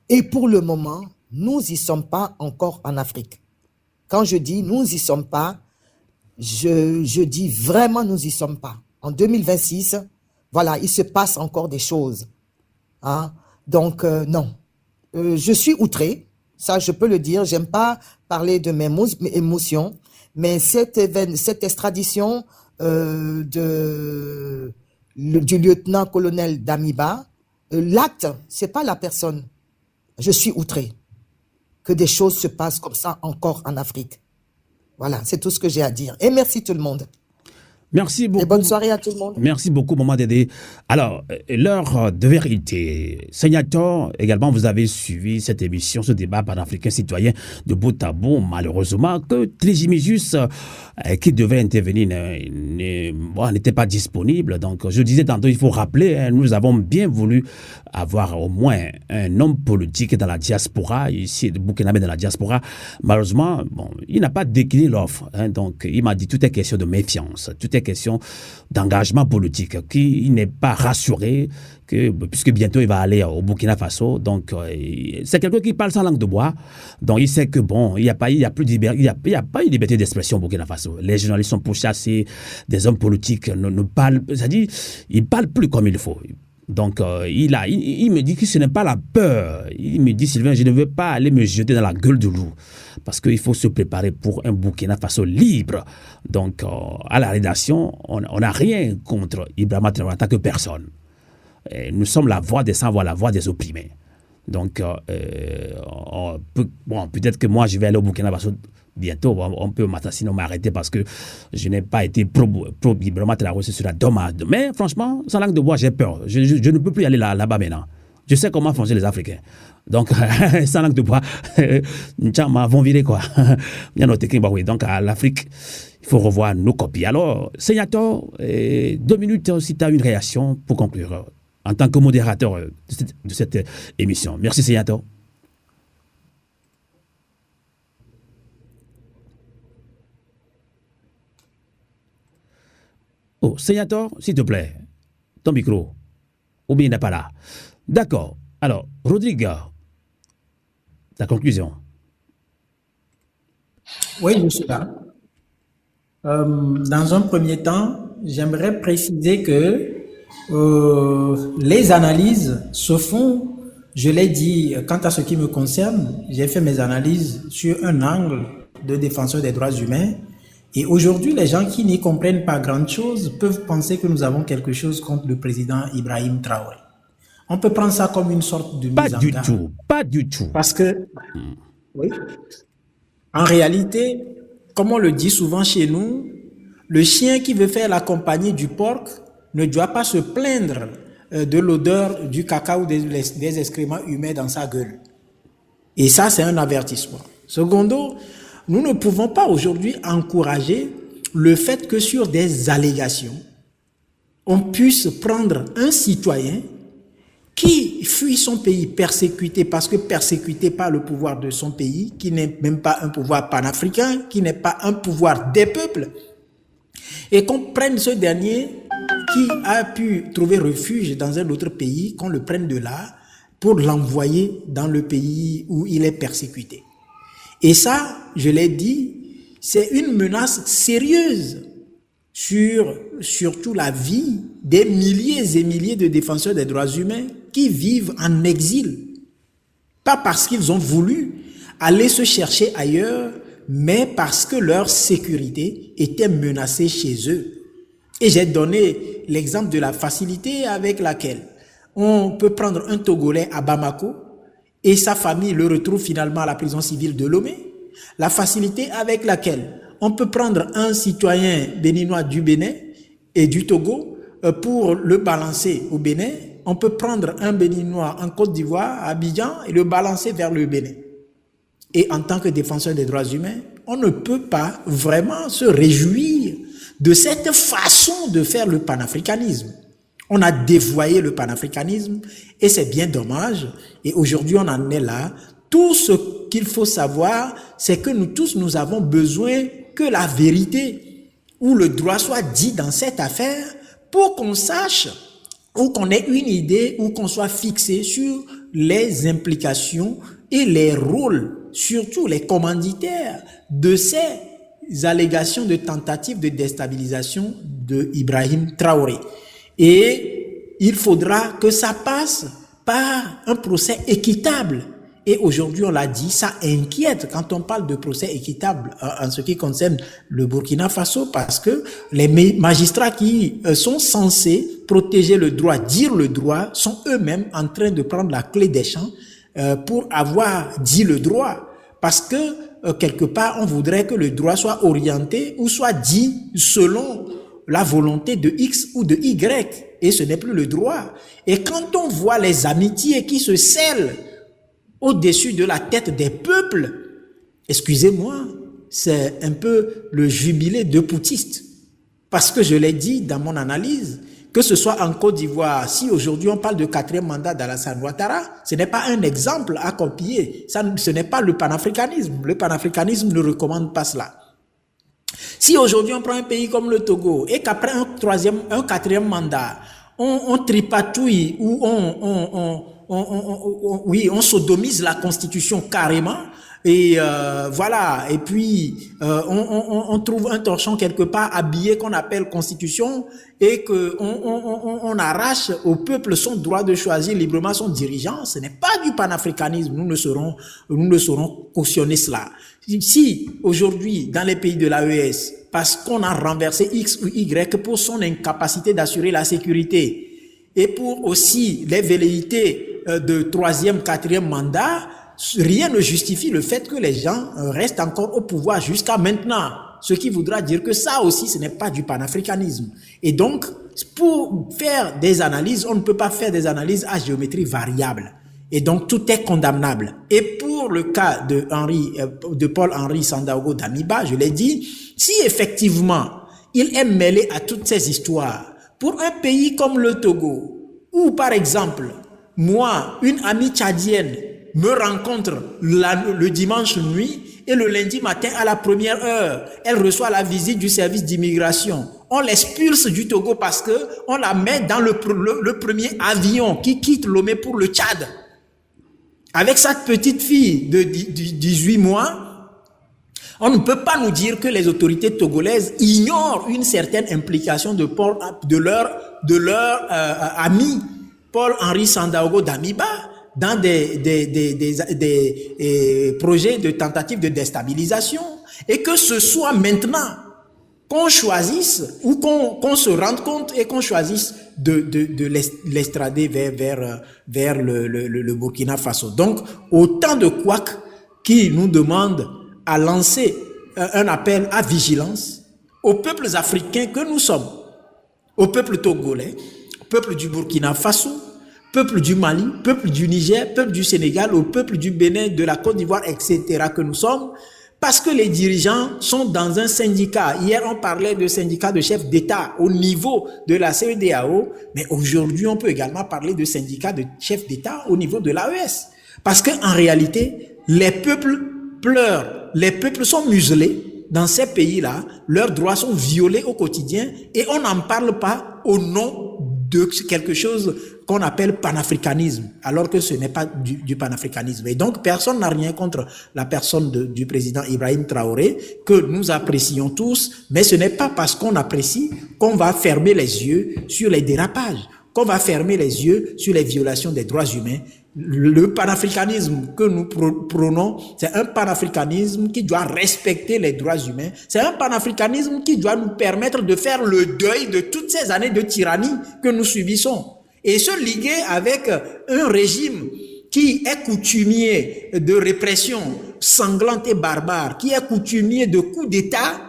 Et pour le moment, nous n'y sommes pas encore en Afrique. Quand je dis nous n'y sommes pas, je dis vraiment nous n'y sommes pas. En 2026, voilà, il se passe encore des choses. Hein? Donc, non. Je suis outré, ça je peux le dire, j'aime pas parler de mes émotions, mais cette extradition du lieutenant-colonel Damiba, l'acte, c'est pas la personne. Je suis outré que des choses se passent comme ça encore en Afrique. Voilà, c'est tout ce que j'ai à dire. Et merci tout le monde. Merci beaucoup. Et bonne soirée à tout le monde. Merci beaucoup, Maman Dédé. Alors, l'heure de vérité. Sénateur, également, vous avez suivi cette émission, ce débat panafricain citoyen de bout à bout. Malheureusement, que Trisimisus, qui devait intervenir, n'était pas disponible. Donc, je disais tantôt, il faut rappeler, nous avons bien voulu avoir au moins un homme politique dans la diaspora, ici, de Burkinabé dans la diaspora. Malheureusement, bon, il n'a pas décliné l'offre. Donc, il m'a dit, tout est question de méfiance. Tout est question d'engagement politique, qu'il n'est pas rassuré, puisque bientôt il va aller au Burkina Faso. Donc, c'est quelqu'un qui parle sans langue de bois. Donc, il sait que bon, il n'y a pas eu liberté d'expression au Burkina Faso. Les journalistes sont pourchassés, des hommes politiques ne parlent, c'est-à-dire, ils ne parlent plus comme il faut. Donc, il me dit que ce n'est pas la peur. Il me dit, Sylvain, je ne veux pas aller me jeter dans la gueule du loup. Parce qu'il faut se préparer pour un Burkina Faso libre. Donc, à la rédaction, on n'a rien contre Ibrahima Traoré en tant que personne. Et nous sommes la voix des sans-voix, la voix des opprimés. Donc, peut-être que moi, je vais aller au Burkina Faso bientôt. On peut sinon m'arrêter parce que je n'ai pas été pro-Ibrahima Traoré, ce sera dommage. Mais franchement, sans langue de bois, j'ai peur. Je ne peux plus y aller là-bas maintenant. Je sais comment fonctionnent les Africains. Donc, sans langue de bois, vont virer quoi. Donc, à l'Afrique, il faut revoir nos copies. Alors, sénateur, 2 minutes si tu as une réaction pour conclure, en tant que modérateur de cette émission. Merci, sénateur. Oh, sénateur, s'il te plaît, ton micro. Ou bien il n'est pas là. D'accord. Alors, Rodrigue, ta conclusion. Oui, je suis là. Dans un premier temps, j'aimerais préciser que les analyses se font, je l'ai dit, quant à ce qui me concerne, j'ai fait mes analyses sur un angle de défenseur des droits humains. Et aujourd'hui, les gens qui n'y comprennent pas grand-chose peuvent penser que nous avons quelque chose contre le président Ibrahim Traoré. On peut prendre ça comme une sorte de mise en garde. Pas du tout. Parce que, oui, en réalité, comme on le dit souvent chez nous, le chien qui veut faire la compagnie du porc ne doit pas se plaindre de l'odeur du caca ou des excréments humains dans sa gueule. Et ça, c'est un avertissement. Secondo, nous ne pouvons pas aujourd'hui encourager le fait que sur des allégations, on puisse prendre un citoyen qui fuit son pays persécuté parce que persécuté par le pouvoir de son pays, qui n'est même pas un pouvoir panafricain, qui n'est pas un pouvoir des peuples, et qu'on prenne ce dernier qui a pu trouver refuge dans un autre pays, qu'on le prenne de là pour l'envoyer dans le pays où il est persécuté. Et ça, je l'ai dit, c'est une menace sérieuse sur surtout la vie des milliers et milliers de défenseurs des droits humains qui vivent en exil. Pas parce qu'ils ont voulu aller se chercher ailleurs, mais parce que leur sécurité était menacée chez eux. Et j'ai donné l'exemple de la facilité avec laquelle on peut prendre un Togolais à Bamako et sa famille le retrouve finalement à la prison civile de Lomé. La facilité avec laquelle on peut prendre un citoyen béninois du Bénin et du Togo pour le balancer au Bénin. On peut prendre un béninois en Côte d'Ivoire, à Abidjan, et le balancer vers le Bénin. Et en tant que défenseur des droits humains, on ne peut pas vraiment se réjouir de cette façon de faire le panafricanisme. On a dévoyé le panafricanisme et c'est bien dommage. Et aujourd'hui, on en est là. Tout ce qu'il faut savoir, c'est que nous tous, nous avons besoin que la vérité ou le droit soit dit dans cette affaire pour qu'on sache ou qu'on ait une idée ou qu'on soit fixé sur les implications et les rôles, surtout les commanditaires de ces allégations de tentatives de déstabilisation de Ibrahim Traoré. Et il faudra que ça passe par un procès équitable. Et aujourd'hui, on l'a dit, ça inquiète quand on parle de procès équitable en ce qui concerne le Burkina Faso, parce que les magistrats qui sont censés protéger le droit, dire le droit, sont eux-mêmes en train de prendre la clé des champs pour avoir dit le droit. Parce que quelque part, on voudrait que le droit soit orienté ou soit dit selon la volonté de X ou de Y. Et ce n'est plus le droit. Et quand on voit les amitiés qui se scellent au-dessus de la tête des peuples, excusez-moi, c'est un peu le jubilé de Poutiste. Parce que je l'ai dit dans mon analyse, que ce soit en Côte d'Ivoire, si aujourd'hui on parle de 4e mandat d'Alassane Ouattara, ce n'est pas un exemple à copier. Ce n'est pas le panafricanisme. Le panafricanisme ne recommande pas cela. Si aujourd'hui on prend un pays comme le Togo et qu'après un 4e mandat, on tripatouille ou on sodomise la Constitution carrément, et voilà, et puis on trouve un torchon quelque part habillé qu'on appelle Constitution, et que on arrache au peuple son droit de choisir librement son dirigeant. Ce n'est pas du panafricanisme. Nous ne saurons cautionner cela. Si aujourd'hui dans les pays de l'AES, parce qu'on a renversé X ou Y pour son incapacité d'assurer la sécurité et pour aussi les velléités de 3e, 4e mandat, rien ne justifie le fait que les gens restent encore au pouvoir jusqu'à maintenant. Ce qui voudra dire que ça aussi, ce n'est pas du panafricanisme. Et donc, pour faire des analyses, on ne peut pas faire des analyses à géométrie variable. Et donc, tout est condamnable. Et pour le cas de Paul-Henri Sandaogo Damiba, je l'ai dit, si effectivement, il est mêlé à toutes ces histoires, pour un pays comme le Togo, où par exemple, moi, une amie tchadienne me rencontre le dimanche nuit et le lundi matin à la première heure, elle reçoit la visite du service d'immigration. On l'expulse du Togo parce que on la met dans le premier avion qui quitte Lomé pour le Tchad. Avec cette petite fille de 18 mois, on ne peut pas nous dire que les autorités togolaises ignorent une certaine implication de leur ami Paul-Henri Sandaogo Damiba dans des projets de tentatives de déstabilisation, et que ce soit maintenant qu'on choisisse ou qu'on se rende compte et qu'on choisisse de l'extrader vers le Burkina Faso. Donc, autant de couacs qui nous demandent à lancer un appel à vigilance aux peuples africains que nous sommes, au peuple togolais, au peuple du Burkina Faso, peuple du Mali, peuple du Niger, peuple du Sénégal, au peuple du Bénin, de la Côte d'Ivoire, etc. que nous sommes, parce que les dirigeants sont dans un syndicat. Hier, on parlait de syndicat de chefs d'État au niveau de la CEDEAO, mais aujourd'hui, on peut également parler de syndicat de chefs d'État au niveau de l'AES. Parce qu'en réalité, les peuples pleurent, les peuples sont muselés dans ces pays-là, leurs droits sont violés au quotidien et on n'en parle pas au nom de quelque chose qu'on appelle panafricanisme, alors que ce n'est pas du panafricanisme. Et donc, personne n'a rien contre la personne du président Ibrahim Traoré, que nous apprécions tous, mais ce n'est pas parce qu'on apprécie qu'on va fermer les yeux sur les dérapages, qu'on va fermer les yeux sur les violations des droits humains. Le panafricanisme que nous prônons, c'est un panafricanisme qui doit respecter les droits humains. C'est un panafricanisme qui doit nous permettre de faire le deuil de toutes ces années de tyrannie que nous subissons. Et se liguer avec un régime qui est coutumier de répression sanglante et barbare, qui est coutumier de coups d'État,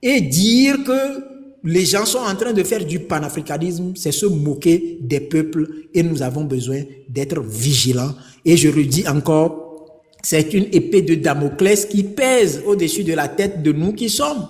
et dire que les gens sont en train de faire du panafricanisme, c'est se moquer des peuples, et nous avons besoin d'être vigilants. Et je le dis encore, c'est une épée de Damoclès qui pèse au-dessus de la tête de nous qui sommes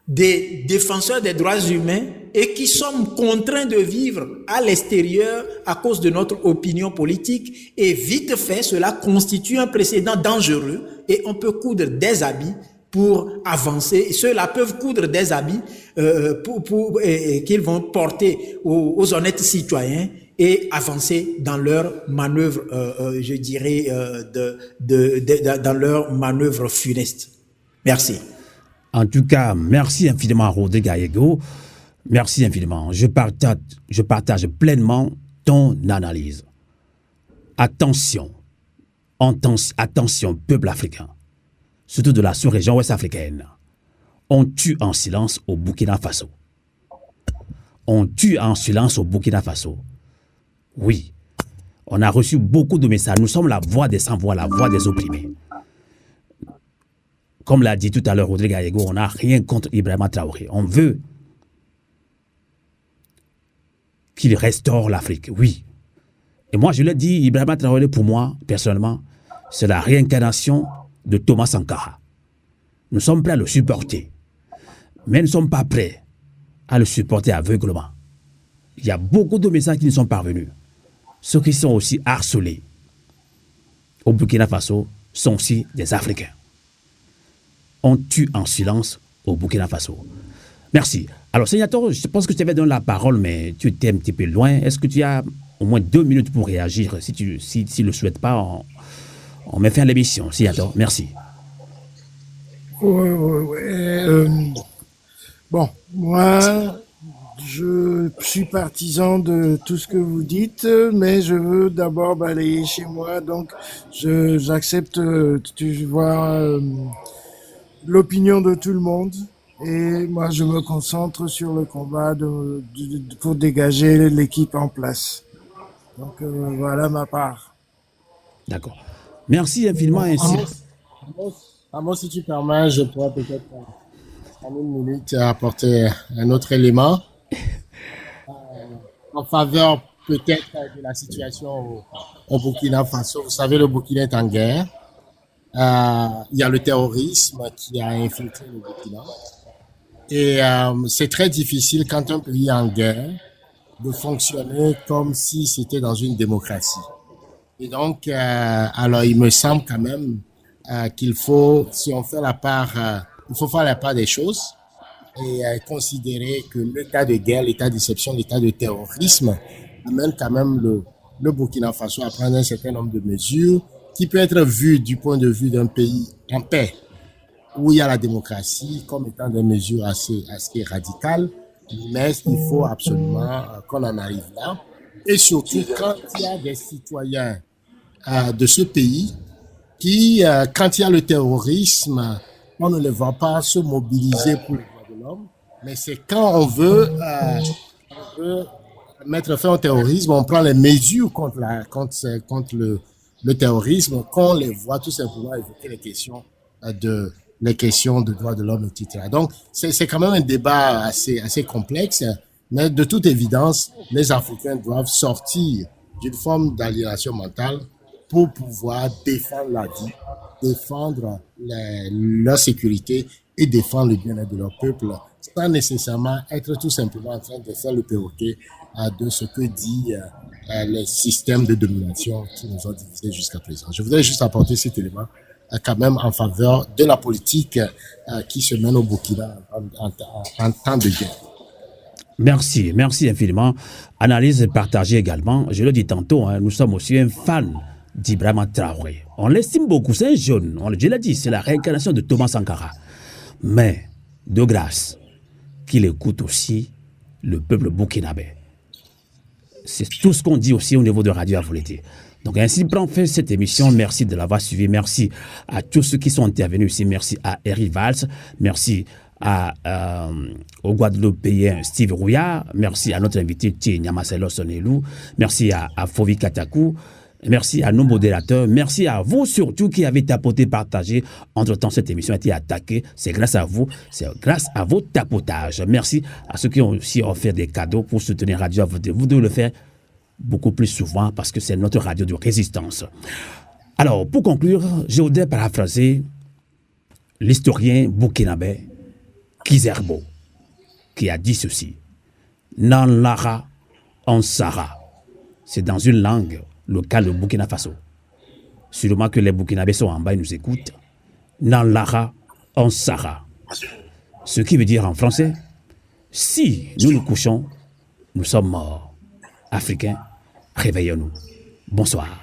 des défenseurs des droits humains et qui sommes contraints de vivre à l'extérieur à cause de notre opinion politique. Et vite fait, cela constitue un précédent dangereux et on peut coudre des habits pour avancer. Ceux-là peuvent coudre des habits qu'ils vont porter aux honnêtes citoyens et avancer dans leur manœuvre, je dirais, dans leur manœuvre funeste. Merci. En tout cas, merci infiniment, Rodrigue Gallego. Merci infiniment. Je partage pleinement ton analyse. Attention, attention, peuple africain, surtout de la sous-région ouest africaine. On tue en silence au Burkina Faso. On tue en silence au Burkina Faso. Oui, on a reçu beaucoup de messages. Nous sommes la voix des sans-voix, la voix des opprimés. Comme l'a dit tout à l'heure Rodrigue Gallego, on n'a rien contre Ibrahima Traoré. On veut qu'il restaure l'Afrique, oui. Et moi, je l'ai dit, Ibrahima Traoré, pour moi, personnellement, c'est la réincarnation de Thomas Sankara. Nous sommes prêts à le supporter, mais nous ne sommes pas prêts à le supporter aveuglement. Il y a beaucoup de messages qui nous sont parvenus. Ceux qui sont aussi harcelés au Burkina Faso sont aussi des Africains. On tue en silence au Burkina Faso. Merci. Alors, Sénateur, je pense que je t'avais donné la parole, mais tu étais un petit peu loin. Est-ce que tu as au moins 2 minutes pour réagir? Si tu le souhaites pas, on met fin à l'émission. Sénateur, merci. Bon, moi, je suis partisan de tout ce que vous dites, mais je veux d'abord balayer chez moi, donc j'accepte, tu vois, l'opinion de tout le monde, et moi je me concentre sur le combat pour dégager l'équipe en place. Donc voilà ma part. D'accord. Merci infiniment. Amos, si tu permets, je pourrais peut-être en une minute apporter un autre élément en faveur peut-être de la situation au Burkina Faso. Vous savez, le Burkina est en guerre. Il y a le terrorisme qui a infiltré le Burkina. Et c'est très difficile quand un pays est en guerre de fonctionner comme si c'était dans une démocratie. Et donc, alors il me semble quand même qu'il faut, si on fait la part, il faut faire la part des choses et considérer que l'état de guerre, l'état d'exception, l'état de terrorisme amène quand même le Burkina Faso à prendre un certain nombre de mesures qui peut être vu du point de vue d'un pays en paix, où il y a la démocratie comme étant des mesures assez radicales, mais il faut absolument qu'on en arrive là. Et surtout quand il y a des citoyens de ce pays qui, quand il y a le terrorisme, on ne les voit pas se mobiliser pour les droits de l'homme, mais c'est quand on veut mettre fin au terrorisme, on prend les mesures contre le terrorisme, qu'on les voit tout simplement évoquer les questions de droits de l'homme, etc. Donc, c'est quand même un débat assez complexe, mais de toute évidence, les Africains doivent sortir d'une forme d'aliénation mentale pour pouvoir défendre la vie, défendre leur sécurité et défendre le bien-être de leur peuple, sans nécessairement être tout simplement en train de faire le perroquet de ce que dit les systèmes de domination qui nous ont divisés jusqu'à présent. Je voudrais juste apporter cet élément quand même en faveur de la politique qui se mène au Burkina en temps de guerre. Merci infiniment. Analyse partagée également. Je le dis tantôt, nous sommes aussi un fan d'Ibrahima Traoré. On l'estime beaucoup, c'est un jeune. Je l'ai dit, c'est la réincarnation de Thomas Sankara. Mais, de grâce, qu'il écoute aussi le peuple burkinabé. C'est tout ce qu'on dit aussi au niveau de Radio Afro-L'été. Donc ainsi prend fin cette émission. Merci de l'avoir suivi. Merci à tous ceux qui sont intervenus ici. Merci à Eric Valls. Merci au Guadeloupéen Steve Rouillard. Merci à notre invité Thierry Nyamaselo Sonelou. Merci à Fovi Katakou. Merci à nos modérateurs. Merci à vous surtout qui avez tapoté, partagé. Entre-temps, cette émission a été attaquée. C'est grâce à vous. C'est grâce à vos tapotages. Merci à ceux qui ont aussi offert des cadeaux pour soutenir Radio Afro-L'été. Vous devez le faire beaucoup plus souvent parce que c'est notre radio de résistance. Alors, pour conclure, je voudrais paraphraser l'historien burkinabé Kizerbo qui a dit ceci. Nan Lara en Sara. C'est dans une langue locale de Burkina Faso. Sûrement que les Burkinabés sont en bas et nous écoutent. Nan Lara en Sara. Ce qui veut dire en français, si nous nous couchons, nous sommes morts. Africains, Réveillons-nous. Bonsoir.